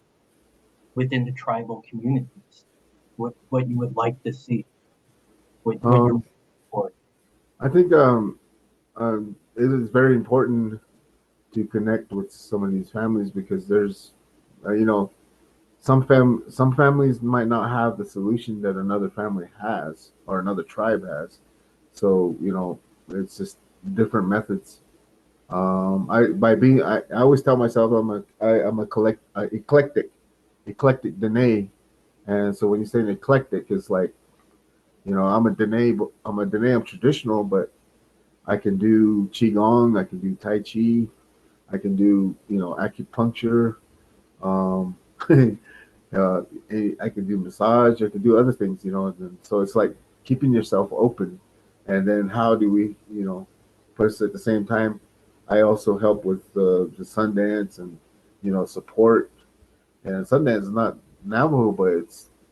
within the tribal communities? What you would like to see, what you're Um, for? I think it is very important to connect with some of these families because there's some families might not have the solution that another family has or another tribe has. So it's just different methods. I by being I always tell myself I'm a eclectic Dene, and so when you say an eclectic, it's like I'm a Dene, but I'm traditional, but I can do qigong, I can do tai chi, I can do acupuncture. Um, uh, I can do massage. I can do other things, And so it's like keeping yourself open. And then how do we, plus at the same time, I also help with the Sundance and support. And Sundance is not Navajo, but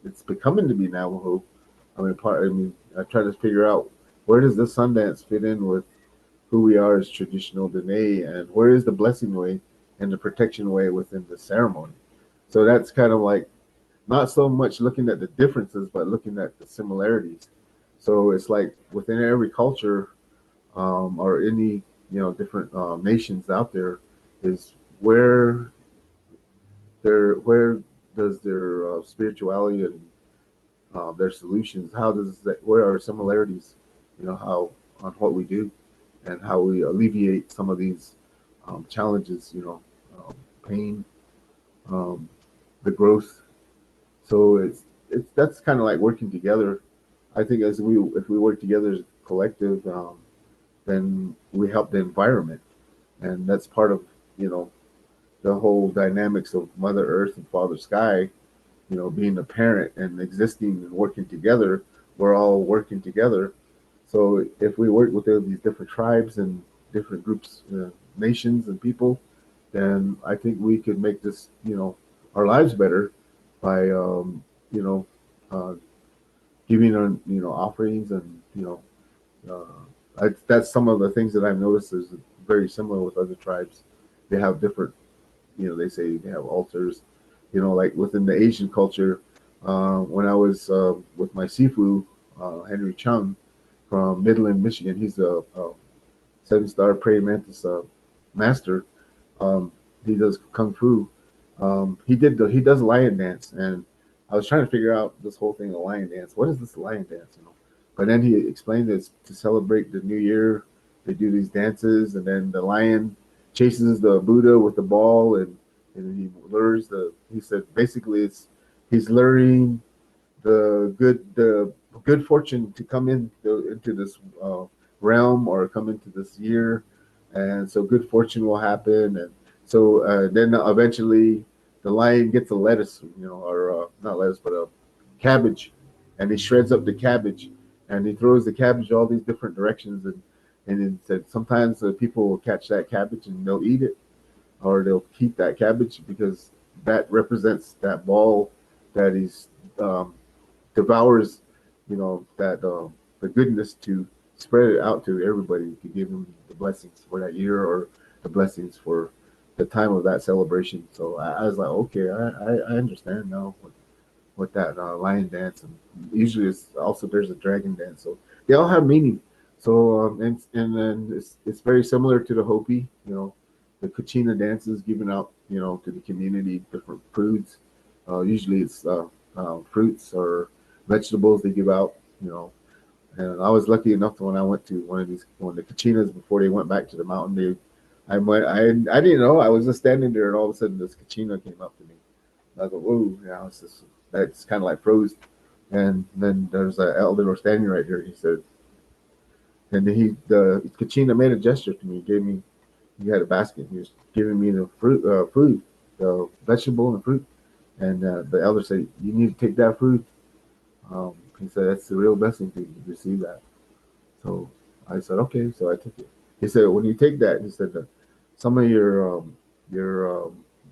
it's becoming to be Navajo. I try to figure out where does this Sundance fit in with who we are as traditional Dene, and where is the blessing way and the protection way within the ceremony. So that's kind of like not so much looking at the differences, but looking at the similarities. So it's like within every culture or any different nations out there is where does their spirituality and their solutions. How does that? Where are similarities? How on what we do, and how we alleviate some of these challenges. Pain, um, the growth. So it's that's kind of like working together. I think as we if we work together as a collective, then we help the environment, and that's part of you know the whole dynamics of Mother Earth and Father Sky. Being a parent and existing and working together, we're all working together. So if we work with these different tribes and different groups, nations and people, then I think we could make this, our lives better by, you know, uh, giving, offerings and, that's some of the things that I've noticed is very similar with other tribes. They have different, they say they have altars, like within the Asian culture. When I was with my Sifu, Henry Chung from Midland, Michigan, he's a 7-star praying mantis master. Um, he does kung fu. He does lion dance, and I was trying to figure out this whole thing of lion dance. What is this lion dance? But then he explained it's to celebrate the new year. They do these dances, and then the lion chases the Buddha with the ball, and he lures the. He said basically it's he's luring the good fortune to come into this realm or come into this year, and so good fortune will happen, and so then eventually the lion gets a lettuce, or not lettuce, but a cabbage, and he shreds up the cabbage, and he throws the cabbage all these different directions, and it said sometimes people will catch that cabbage and they'll eat it, or they'll keep that cabbage because that represents that ball that he's um, devours, that the goodness to spread it out to everybody to give them the blessings for that year or the blessings for the time of that celebration. So I was like, okay, I understand now what that lion dance, and usually it's also there's a dragon dance. So they all have meaning. So and then it's very similar to the Hopi. The Kachina dances given out to the community different foods. Usually it's fruits or vegetables they give out. And I was lucky enough to when I went to one of the Kachinas before they went back to the mountain. I didn't know, I was just standing there and all of a sudden this Kachina came up to me. I was like, whoa, it's just that's kind of like froze. And then there's an elder standing right here. He said, and the Kachina made a gesture to me. He had a basket. He was giving me the food, the vegetable and fruit. And the elder said, "You need to take that food." He said, "That's the real blessing to receive that." So I said, "Okay." So I took it. He said, "When you take that," he said, that some of your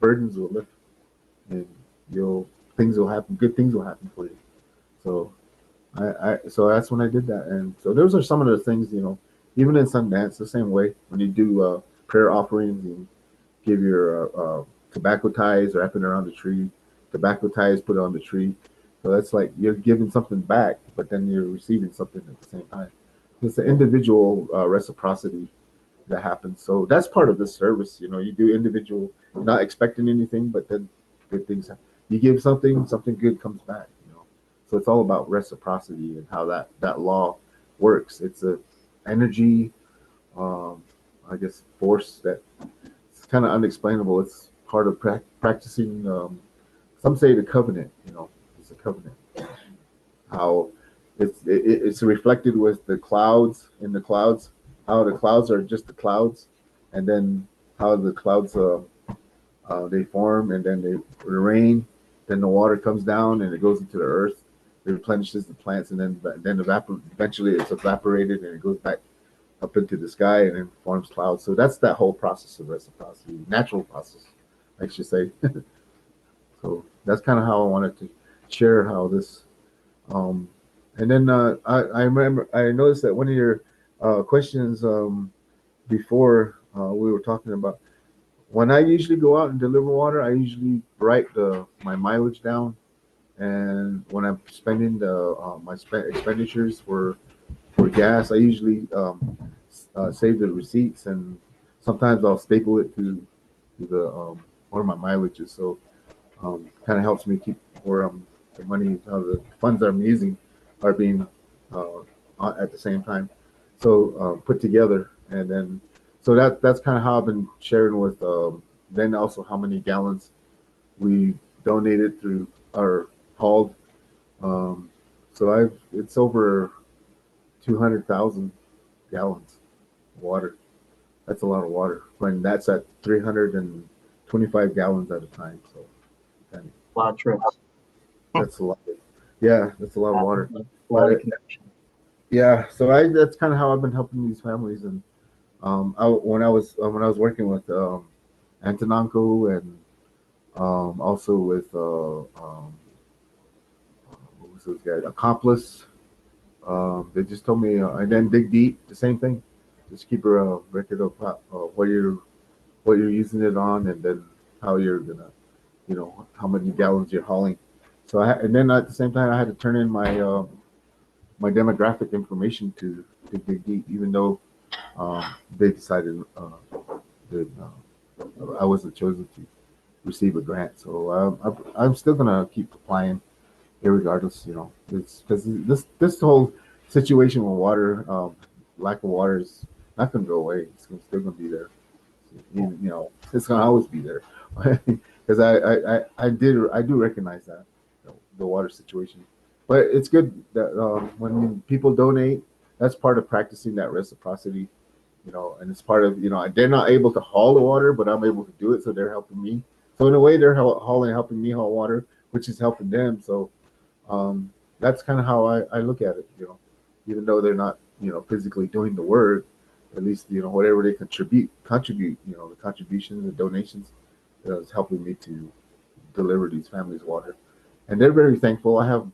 burdens will lift, and you'll things will happen. Good things will happen for you." So so that's when I did that, and so those are some of the things, even in Sundance, the same way when you do prayer offerings and give your tobacco ties wrapping around the tree, tobacco ties put on the tree. So that's like you're giving something back, but then you're receiving something at the same time. It's the individual reciprocity that happens. So that's part of the service. You do individual, not expecting anything, but then good things happen. You give something, something good comes back. So it's all about reciprocity and how that law works. It's a energy, um, I guess, force that it's kind of unexplainable. It's part of practicing. Some say the covenant. It's a covenant. How it's reflected with the clouds in the clouds. How the clouds are just the clouds, and then how the clouds they form, and then they rain. Then the water comes down and it goes into the earth. It replenishes the plants, and then eventually it's evaporated and it goes back up into the sky and then forms clouds. So that's that whole process of reciprocity, natural process, I should say. So that's kind of how I wanted to share how this. Um, and then I remember I noticed that one of your questions before we were talking about when I usually go out and deliver water, I usually write my mileage down, and when I'm spending my expenditures for gas, I usually save the receipts, and sometimes I'll staple it to the where my mileage is. So kind of helps me keep where I'm. the money, how the funds I'm using are being at the same time. So put together, and then so that's kind of how I've been sharing with. Then also how many gallons we donated through or hauled. Um, so I've it's over 200,000 gallons of water. That's a lot of water when that's at 325 gallons at a time. So and A lot of trips. that's a lot. Yeah, that's a lot of water. A But lot of connection. yeah, so I that's kind of how I've been helping these families. And when I was working with Antonanko and also with what was those guys? Accomplice. They just told me, and then dig deep, the same thing. Just keep a record of what you're using it on, and then how you're gonna, how many gallons you're hauling. So and then at the same time, I had to turn in my demographic information to dig deep, even though they decided that I wasn't chosen to receive a grant. So I'm still gonna keep applying irregardless. It's because this whole situation with water, lack of water is not gonna go away. Still gonna be there. It's gonna always be there. Because I do recognize that the water situation, but it's good that when people donate, that's part of practicing that reciprocity. And it's part of they're not able to haul the water, but I'm able to do it, so they're helping me. So in a way, they're helping me haul water, which is helping them. So that's kind of how I look at it. Even though they're not physically doing the work, at least whatever they contribute. The contributions and donations is helping me to deliver these families water, and they're very thankful. I have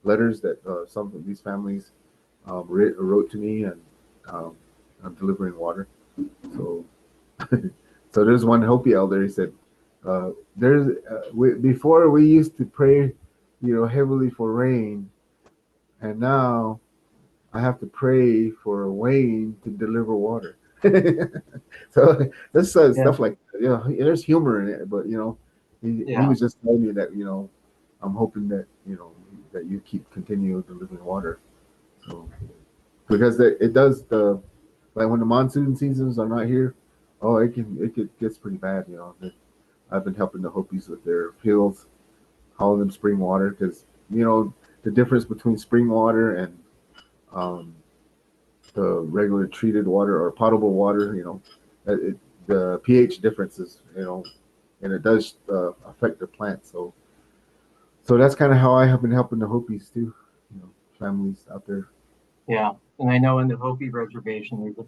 letters that some of these families wrote to me, and um, I'm delivering water. So, so there's one Hopi elder. He said, before we used to pray, heavily for rain, and now I have to pray for Wayne to deliver water. So this Yeah. stuff like there's humor in it, but he Yeah. was just telling me that I'm hoping that that you keep continue delivering water. So because it does the like when the monsoon seasons are not here, oh it gets pretty bad. I've been helping the Hopis with their fields, hauling them spring water because the difference between spring water and um, the regular treated water or potable water, the pH differences, and it does affect the plant. So that's kind of how I have been helping the Hopis too, families out there. Yeah. And I know in the Hopi Reservation, there's a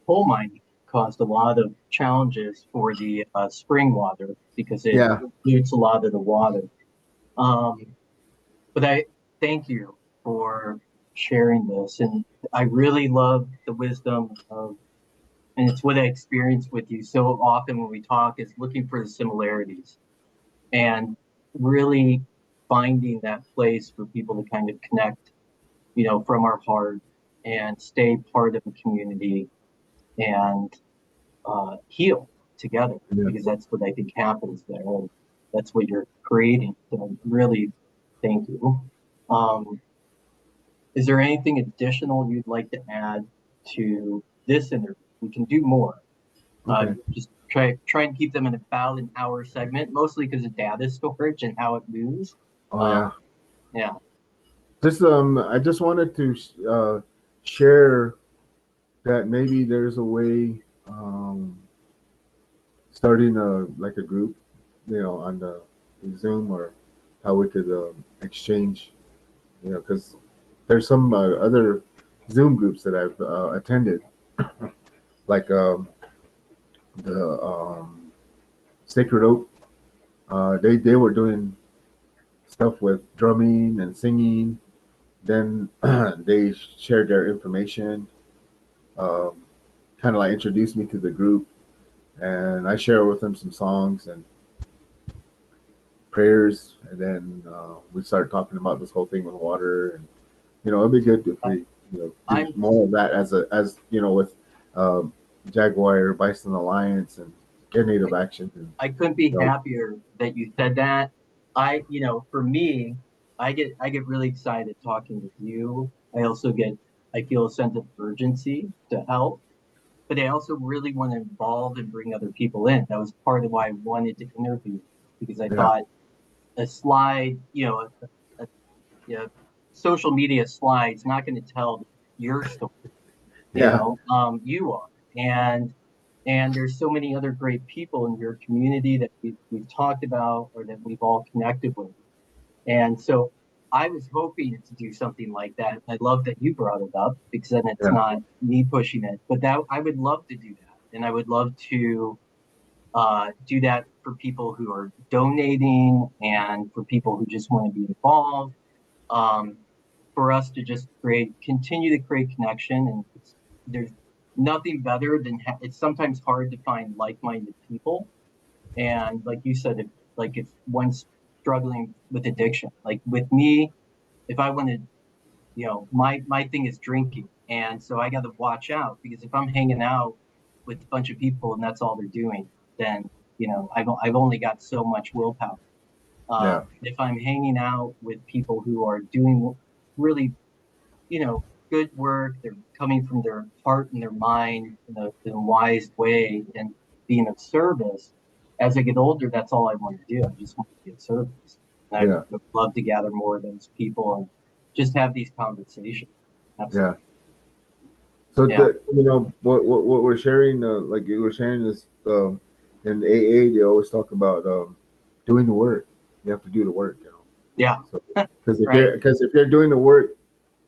coal mining caused a lot of challenges for the spring water because it Yeah, pollutes a lot of the water. Um, but I thank you for sharing this. And I really love the wisdom of, and it's what I experience with you so often when we talk is looking for the similarities and really finding that place for people to kind of connect, from our heart and stay part of a community and heal together yeah. because that's what I think happens there. And that's what you're creating. So really, thank you. Um, is there anything additional you'd like to add to this interview? We can do more. Okay. Just try and keep them in about an hour segment, mostly because of data storage and how it moves. Oh Uh, yeah. yeah, I just wanted to share that maybe there's a way starting like a group, on the Zoom or how we could exchange, because there's some other Zoom groups that I've attended, like the Sacred Oak. They were doing stuff with drumming and singing. Then they shared their information, um, kind of like introduced me to the group, and I share with them some songs and prayers, and then we started talking about this whole thing with water, and it'd be good if we do I'm. more of that as with um, Jaguar Bison Alliance and Air Native Action, and I couldn't be you know, happier that you said that. For me, I get really excited talking with you. I feel a sense of urgency to help, but I also really want to involve and bring other people in. That was part of why I wanted to interview, because I Yeah, thought a slide, a, social media slide's not going to tell your story. yeah, You are, and there's so many other great people in your community that we've talked about or that we've all connected with. And so I was hoping to do something like that. I love that you brought it up because then it's yeah, not me pushing it, but that I would love to do that. And I would love to do that for people who are donating and for people who just want to be involved. Um, for us to just continue to create connection. And there's nothing better than it's sometimes hard to find like-minded people. And like you said, if one's struggling with addiction, like with me, if I want to, my thing is drinking, and so I got to watch out because if I'm hanging out with a bunch of people and that's all they're doing, then I've only got so much willpower. yeah, If I'm hanging out with people who are doing really, good work, they're coming from their heart and their mind in a wise way and being of service. As I get older, that's all I want to do. I just want to be of service. And I yeah, would love to gather more of those people and just have these conversations. yeah. Absolutely. So Yeah. what we're sharing, like you were sharing this, in AA, they always talk about doing the work. You have to do the work, you know. Yeah. So Right. because if you're doing the work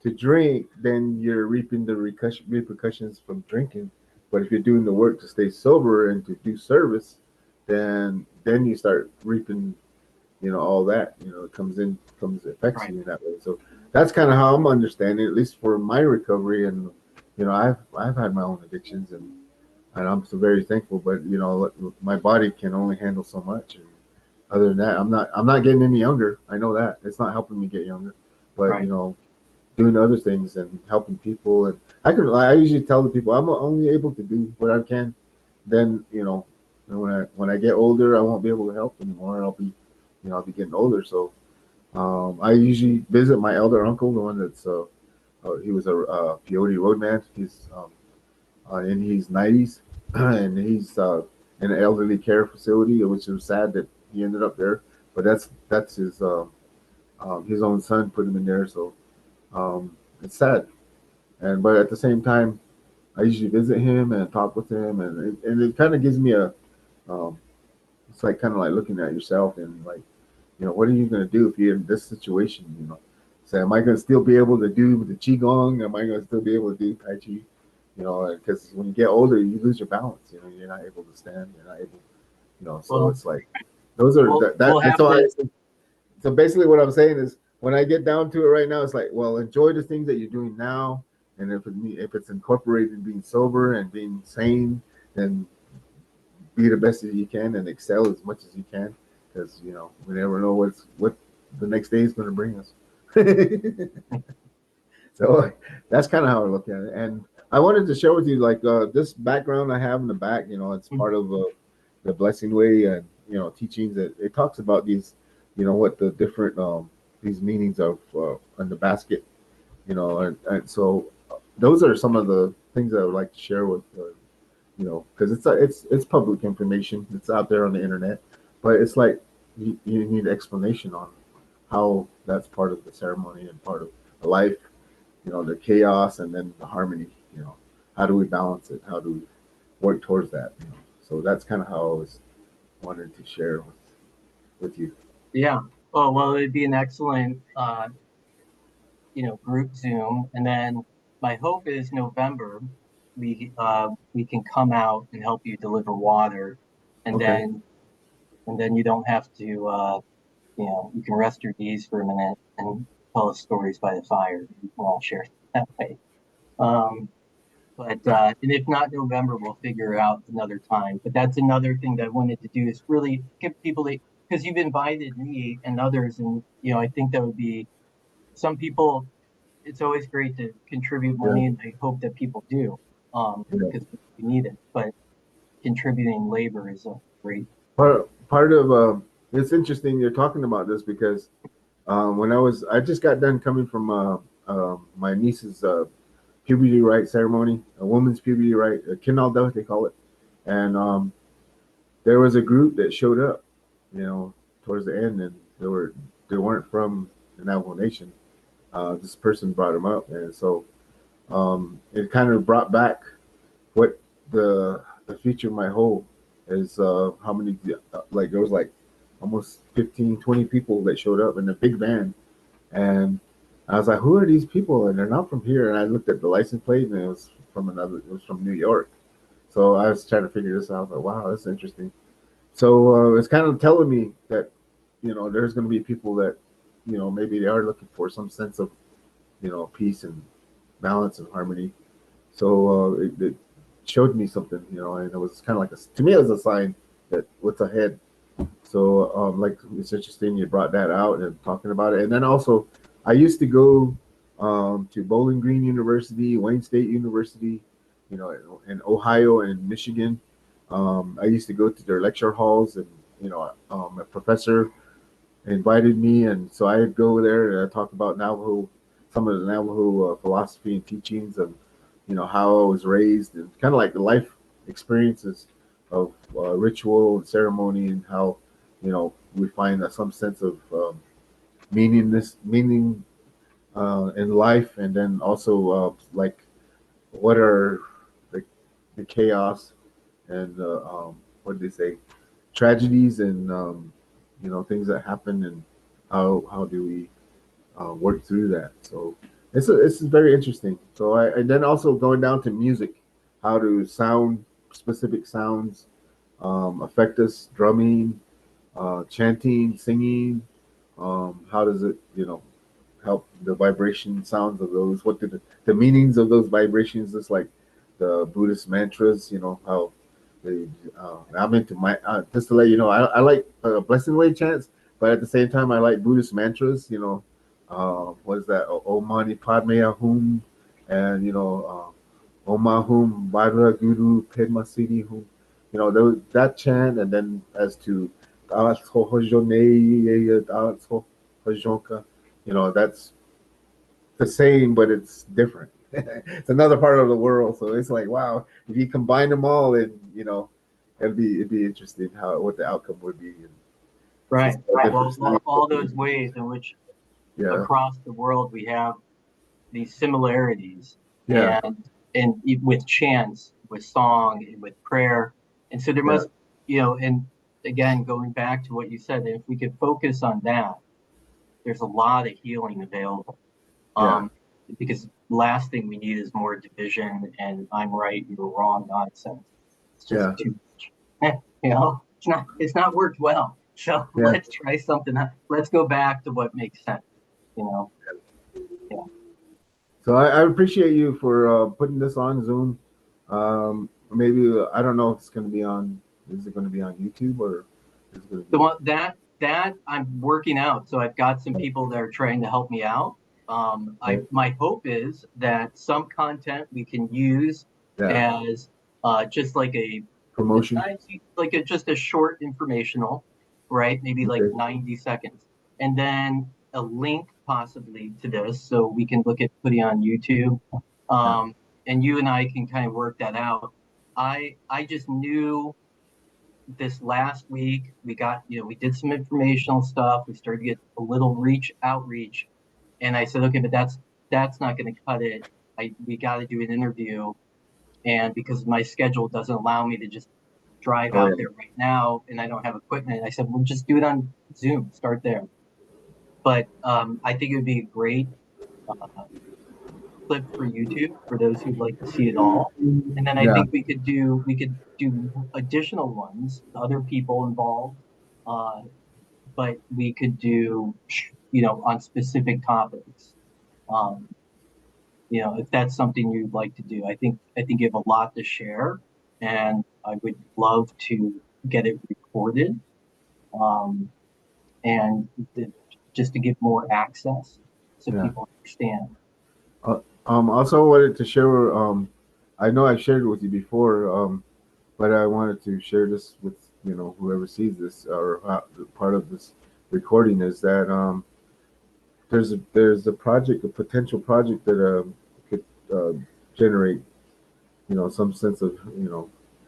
to drink, then you're reaping the repercussions from drinking. But if you're doing the work to stay sober and to do service, then you start reaping, all that, it comes affects Right. you in that way. So that's kind of how I'm understanding, at least for my recovery. And I've had my own addictions, and I'm so very thankful. But my body can only handle so much. And other than that, I'm not getting any younger. I know that it's not helping me get younger. But Right. doing other things and helping people, and I usually tell the people I'm only able to do what I can. Then when I get older, I won't be able to help anymore. I'll be getting older. So I usually visit my elder uncle, the one that's he was a peyote roadman. He's in his 90s, and he's in an elderly care facility, which was sad that he ended up there. But that's his own son put him in there, so it's sad. But at the same time, I usually visit him and talk with him, and it kind of gives me um, it's like kind of like looking at yourself and like, what are you going to do if you're in this situation? Say, am I going to still be able to do the qigong? Am I going to still be able to do tai chi? Because when you get older, you lose your balance. You're not able to stand. You're not able. So Well, it's like those are we'll that's have all. to. So basically, what I'm saying is, when I get down to it right now, it's like, well, enjoy the things that you're doing now, and if it's incorporated in being sober and being sane, then be the best that you can and excel as much as you can, because we never know what the next day is going to bring us. So that's kind of how I look at it. And I wanted to share with you, like, this background I have in the back. It's part of the Blessing Way, and teachings that it talks about these, what the different these meanings of on the basket, and so those are some of the things that I would like to share with because it's public information. It's out there on the internet, but it's like you need explanation on how that's part of the ceremony and part of the life, the chaos and then the harmony. How do we balance it? How do we work towards that? So that's kind of how I was wanted to share with you. Yeah. Oh well, it'd be an excellent group Zoom, and then my hope is November we can come out and help you deliver water, and Okay. then you don't have to you can rest your knees for a minute and tell us stories by the fire. We can all share that way. Um, but and if not November, we'll figure out another time. But that's another thing that I wanted to do is really give people because you've invited me and others, and I think that would be some people. It's always great to contribute Yeah. money, and I hope that people do, Yeah. because we need it. But contributing labor is a great. Part of It's interesting you're talking about this because I just got done coming from my niece's puberty rite ceremony, a woman's puberty rite, a kinalda they call it, and there was a group that showed up, you know, towards the end, and they weren't from the Navajo Nation. This person brought them up, and so it kind of brought back what the future might hold. Is how many like there was like almost 15, 20 people that showed up in a big van, and I was like, who are these people? And they're not from here. And I looked at the license plate, and it was from New York. So I was trying to figure this out. I was like, wow, that's interesting. So it's kind of telling me that there's going to be people that maybe they are looking for some sense of peace and balance and harmony. So it showed me something, and it was kind of like to me it was a sign that what's ahead. So like it's interesting you brought that out and talking about it, and then also I used to go to Bowling Green University, Wayne State University, in Ohio and Michigan. I used to go to their lecture halls, and a professor invited me, and so I'd go there and I'd talk about Navajo, some of the Navajo philosophy and teachings, and how I was raised, and kind of like the life experiences of ritual and ceremony, and how we find some sense of meaning in life, and then also like what are the, the chaos and what do they say, tragedies and things that happen, and how do we work through that. So it's very interesting. So and then also going down to music, how do specific sounds affect us, drumming, chanting, singing. How does it help the vibration sounds of those? What the meanings of those vibrations? Just like the Buddhist mantras, how they. I'm into my just to let you know, I like blessing way chants, but at the same time, I like Buddhist mantras. What is that? Om Mani Padme Hum, and Om Hum Vajra Guru Padma Siddhi Hum. That chant, and then as to that's the same, but it's different. It's another part of the world, so it's like wow. If you combine them all, and it'd be interesting how what the outcome would be. And Right. just different Well, all states. those ways in which Yeah, across the world we have these similarities, yeah, with chants, with song, and with prayer. And so there yeah, must, and again, going back to what you said, if we could focus on that, there's a lot of healing available. yeah, Um, because last thing we need is more division and I'm right, you're wrong nonsense. It's just yeah, too much. It's not worked well. So yeah. let's try something. Let's go back to what makes sense. You know, yeah. So I appreciate you for putting this on Zoom. Maybe I don't know if it's going to be on. Is it going to be on YouTube, or is it going to The be? one that I'm working out. So I've got some people that are trying to help me out. Okay. My hope is that some content we can use Yeah, as just like promotion. just a short informational, right? Maybe like Okay. 90 seconds, and then a link possibly to this, so we can look at putting on YouTube. Yeah. Um, and you and I can kind of work that out. I just knew this last week we did some informational stuff. We started to get a little outreach, and I said, okay, but that's not going to cut it. We got to do an interview, and because my schedule doesn't allow me to just drive Oh out yeah. there right now, and I don't have equipment, I said, we'll just do it on Zoom. Start there. But I think it would be a great uh, clip for YouTube for those who'd like to see it all. And then I Yeah. think we could do additional ones, other people involved, uh, but we could do on specific topics. Um, if that's something you'd like to do, I think you have a lot to share, and I would love to get it recorded, um, and the, just to give more access so Yeah. people understand. Also wanted to share. I know I've shared it with you before, but I wanted to share this with whoever sees this or part of this recording is that there's a project, a potential project that could generate some sense of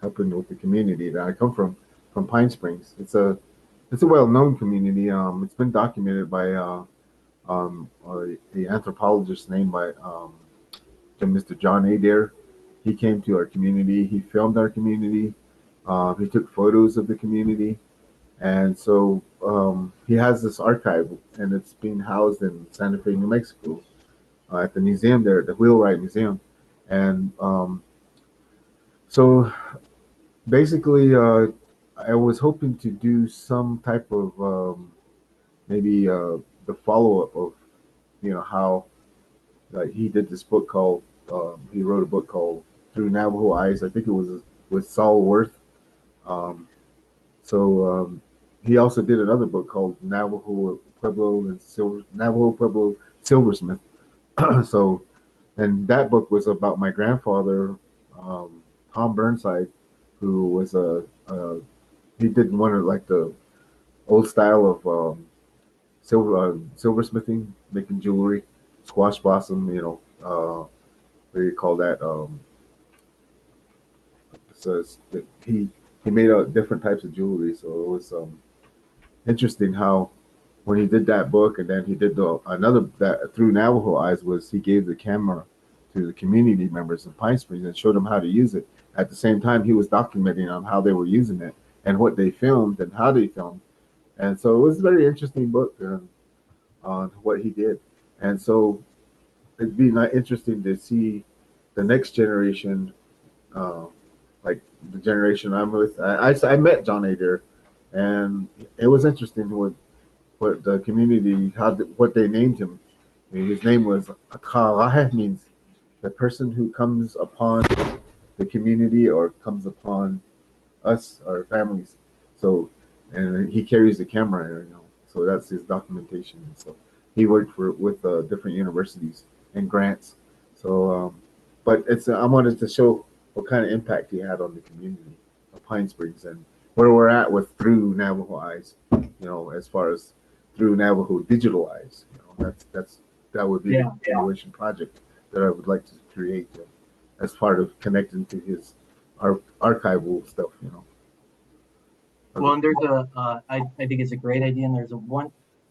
helping with the community that I come from Pine Springs. It's a well-known community. It's been documented by the anthropologist named by Mr. John Adair. He came to our community. He filmed our community. He took photos of the community, and so he has this archive, and it's being housed in Santa Fe, New Mexico, at the museum there, the Wheelwright Museum. And so basically, I was hoping to do some type of maybe the follow up of how he did this book called he wrote a book called Through Navajo Eyes. I think it was with Saul Worth. Um, so he also did another book called Navajo Pueblo Silversmith. So and that book was about my grandfather, um, Tom Burnside, who was he did one of like the old style of silversmithing, making jewelry, squash blossom, what do you call that? So he made different types of jewelry. So it was interesting how when he did that book, and then he did another that Through Navajo Eyes was he gave the camera to the community members in Pine Springs and showed them how to use it. At the same time, he was documenting on how they were using it and what they filmed and how they filmed. And so it was a very interesting book on what he did. And so it'd be not interesting to see the next generation, uh, like the generation I'm with. I met John Adair, and it was interesting what the community what they named him. I mean, his name was Akarahe, means the person who comes upon the community or comes upon us, our families. So, and he carries the camera, so that's his documentation. So he worked with different universities and grants. So, but I wanted to show what kind of impact he had on the community of Pine Springs and where we're at with Through Navajo Eyes. As far as Through Navajo Digital Eyes. That would be the continuation project that I would like to create as part of connecting to his archival stuff. Well, and there's I think it's a great idea, and there's a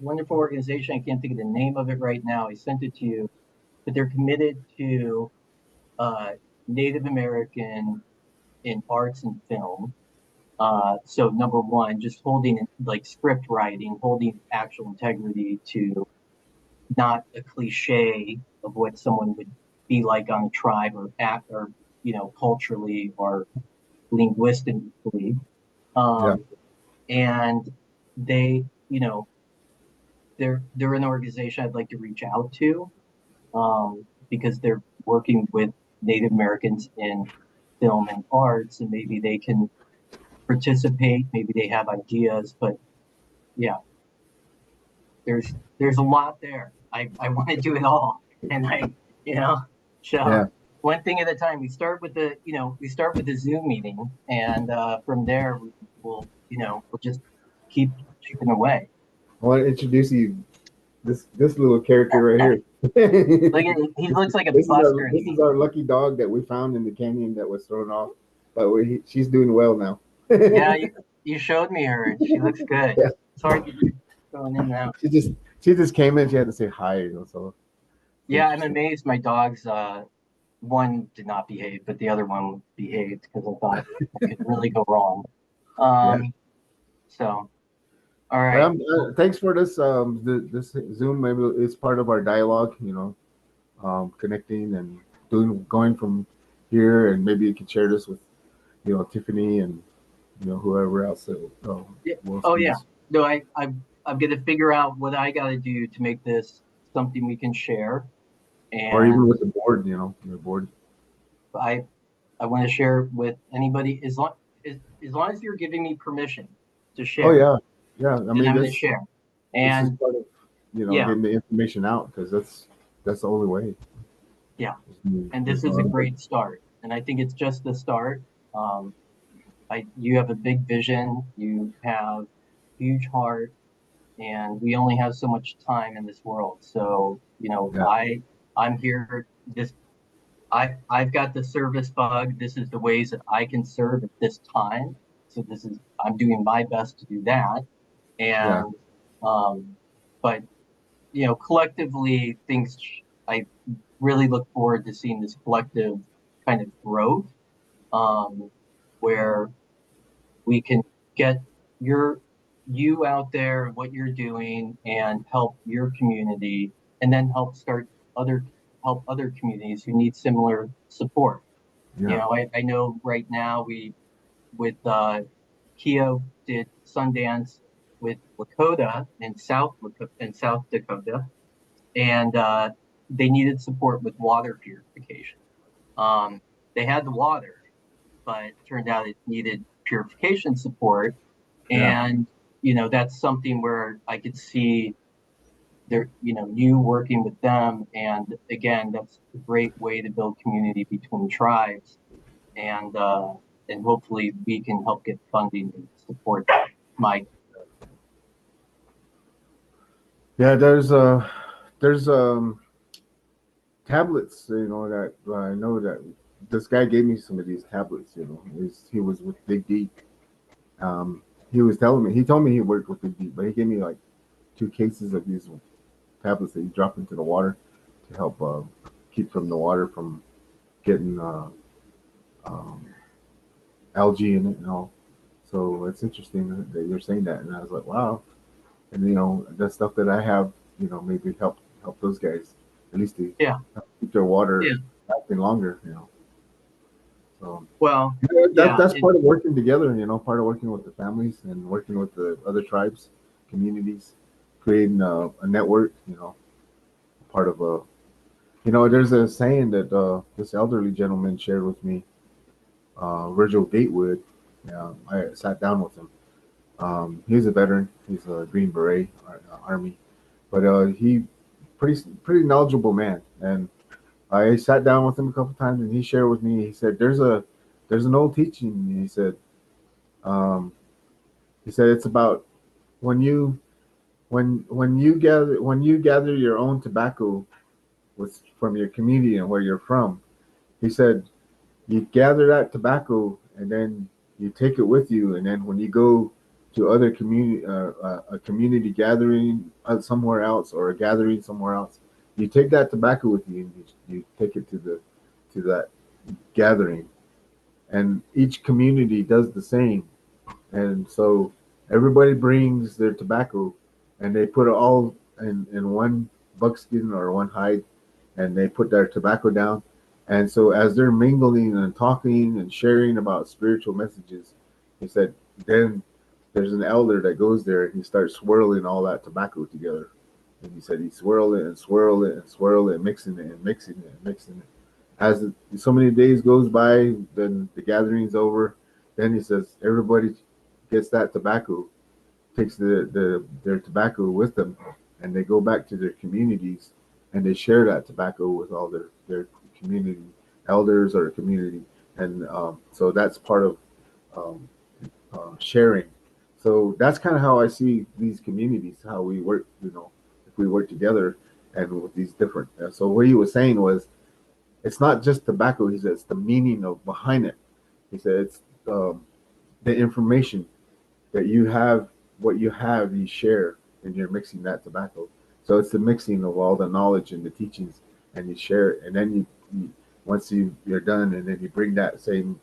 wonderful organization. I can't think of the name of it right now. I sent it to you, but they're committed to uh, Native American in arts and film. So number one, just holding like script writing, holding actual integrity to not a cliche of what someone would be like on a tribe or act or culturally or linguistically. Yeah, Um, and they, they're an organization I'd like to reach out to because they're working with Native Americans in film and arts, and maybe they can participate. Maybe they have ideas, but yeah, there's a lot there. I want to do it all, and you know, so yeah. one thing at a time. We start with the Zoom meeting, and from there we'll just keep chipping away. I want to introduce you this little character right here. Like he looks like a this is our buster in this is the our lucky dog that we found in the canyon that was thrown off, but she's doing well now. Yeah, you showed me her, and she looks good. Yeah, Sorry to keep going in and out. she just came in. She had to say hi, so it's Yeah, I'm interesting. amazed. My dogs, one did not behave, but the other one behaved because I thought it could really go wrong. Yeah. Um, so all Well, right. Well, thanks for this Zoom. Maybe it's part of our dialogue. Connecting and going from here, and maybe you can share this with Tiffany and whoever else that yeah. will Oh see yeah. this, No, I'm gonna figure out what I got to do to make this something we can share, or even and with the board. Your board. I I want to share with anybody as long as you're giving me permission to Oh share, yeah, yeah. I then mean I'm gonna this share. this is And part of yeah, getting the information out because that's the only way. yeah. And There's this no is a other way. great start. And I think it's just the start. Um, you have a big vision, you have huge heart, and we only have so much time in this world. So, Yeah, I'm here. I've got the service bug. This is the ways that I can serve at this time. So I'm doing my best to do that. yeah, And, but, collectively I really look forward to seeing this collective kind of growth, um, where we can get your you out there and what you're doing and help your community, and then other help other communities who need similar support. yeah, I know right now we with Keo did Sundance with Lakota in South Dakota, and they needed support with water purification. Um, they had the water, but it turned out it needed purification support. yeah. And, that's something where I could see you working with them. And again, that's a great way to build community between tribes. And hopefully we can help get funding to support my, Yeah, there's tablets, that I know that this guy gave me some of these tablets. He was with Big D. Um, he was telling me, he told me he worked with Big D, but he gave me like 2 cases of these tablets that you drop into the water to help keep from the water from getting um, algae in it and all. So it's interesting that you're saying that, and I was like, wow. And the stuff that I have, maybe help those guys at least to yeah, keep their water yeah. lasting longer. So Well, yeah, that's part of working together. Part of working with the families and working with the other tribes, communities, creating a network. Part of a there's a saying that this elderly gentleman shared with me, Virgil Gatewood. Yeah, I sat down with him. He's a veteran. He's a Green Beret Army, but he pretty knowledgeable man. And I sat down with him a couple times, and he shared with me. He said, "There's an old teaching." And um, he said it's about when you when you gather your own tobacco from your community and where you're from. He said you gather that tobacco and then you take it with you, and then when you go to other a community gathering somewhere else or a gathering somewhere else, you take that tobacco with you and you take it to that gathering, and each community does the same. And so everybody brings their tobacco and they put it all in one buckskin or one hide, and they put their tobacco down. And so as they're mingling and talking and sharing about spiritual messages, he said, then there's an elder that goes there and he starts swirling all that tobacco together. And he said he swirled it and swirled it and swirled it, mixing it and mixing it and mixing it. As so many days goes by, then the gathering's over. Then he says everybody gets that tobacco, takes their tobacco with them, and they go back to their communities and they share that tobacco with all their community elders or community. And so that's part of um, sharing. So that's kind of how I see these communities, how we work, if we work together and with these different. So what he was saying was, it's not just tobacco. He said it's the meaning of behind it. He said it's the information that you have, what you have, you share, and you're mixing that tobacco. So it's the mixing of all the knowledge and the teachings, and you share it, and then once you're done, and then you bring that same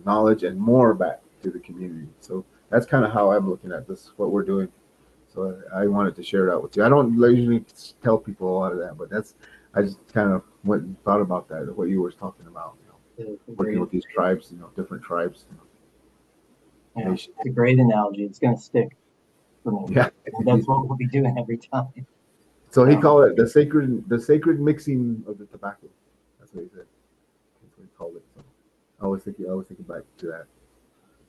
knowledge and more back to the community. So that's kind of how I'm looking at this, what we're doing. So I wanted to share that with you. I don't usually tell people a lot of that, but I just kind of went and thought about that, what you were talking about. it's a Working great, with these tribes, different tribes, nations. it's a great analogy. It's going to stick for me. Yeah. And that's what we'll be doing every time. So he So, called it the sacred mixing of the tobacco. That's what he said. That's what he called it. So I was thinking back to that.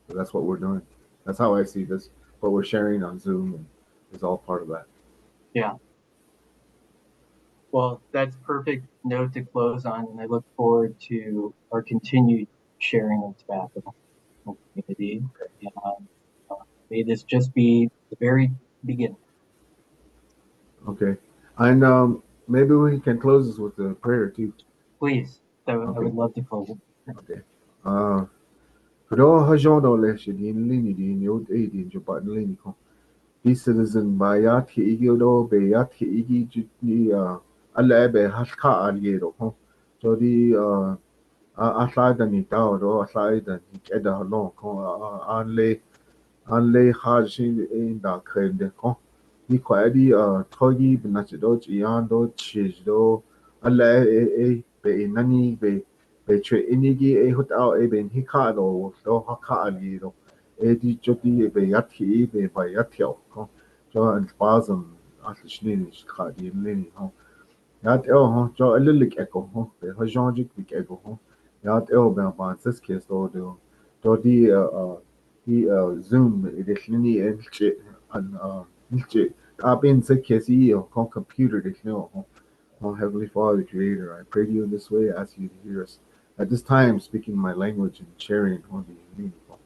So that's what we're doing. That's how I see this. What we're sharing on Zoom and is all part of that. yeah. Well, that's perfect note to close on, and I look forward to our continued sharing of tobacco. community. And may this just be the very beginning. Okay. And maybe we can close this with a prayer too. Please, I Okay. would love to close it. Okay. Kdo hajono le shidin lini din yod din jobat lini ko. Di citizen ba yat ki igi do be yat ki igi jutni alla be halka al yero ko. So di atlada ni tao do atlada ni keda halon ko an le haji in da krende ko. Ni kwa di togi binachi do jian do chij do alla be nani be tre inigi hut ao ben hika do haka ali do di jodi be yati be ba yatio ko jo an spasm atishni ni khadi ni ho yat el ho jo alilik eko ho be ho jonjik bik eko ho yat el ben ban ses kes do di zoom edishni elche an elche abin se kesi ho computer dishni ho. Oh, Heavenly Father, Creator, I pray to you in this way. I ask you to hear us at this time, speaking my language and sharing on the meaningful.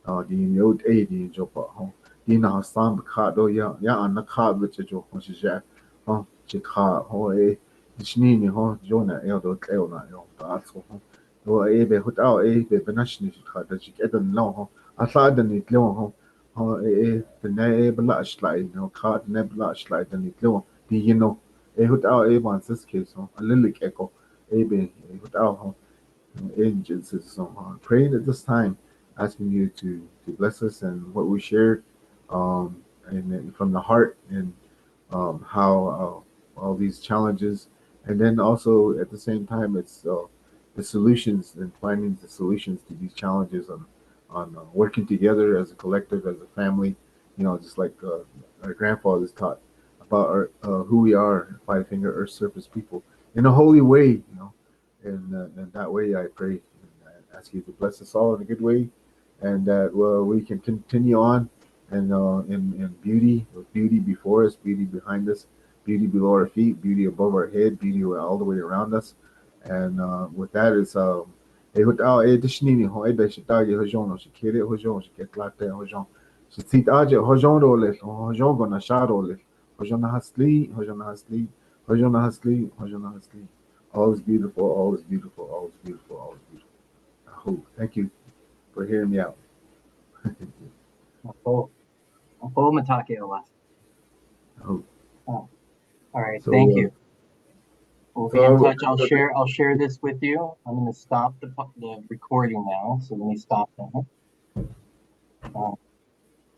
The yod a the jopa ho. The na sam ka do ya an na ka which jo ho shi ja ho chi ka ho shni ni ho jona do tleo na yo ta so ho. Do be hut ao be benashni shi ka da chi edan lo ho. Asa da ni tleo ho. Ho the ne bla slide no ka ne bla slide da ni tleo. Di hut ao ban sis case ho. A lilik echo be hut ao ho agencies. So praying at this time, asking you to bless us and what we shared, and from the heart, and how all these challenges, and then also at the same time, it's the solutions and finding the solutions to these challenges on working together as a collective, as a family. Just like our grandfathers taught about who we are, Five Finger Earth Surface people, in a holy way. And that way, I pray and I ask you to bless us all in a good way, and that we can continue on and in beauty, with beauty before us, beauty behind us, beauty below our feet, beauty above our head, beauty all the way around us. And with that is dishnini ho e be shita ye hojon no shikere hojon shiketlate hojon shitit aje hojon role hojon gona sharole hojon hasli hojon hasli hojon hasli. All is beautiful, all is beautiful, all is beautiful, all is beautiful. Oh, thank you for hearing me out. Apo, Apo Matake Alas. Oh, Oh, all right, so thank you. We'll be in so touch. I'll share this with you. I'm going to stop the recording now. So let me stop that.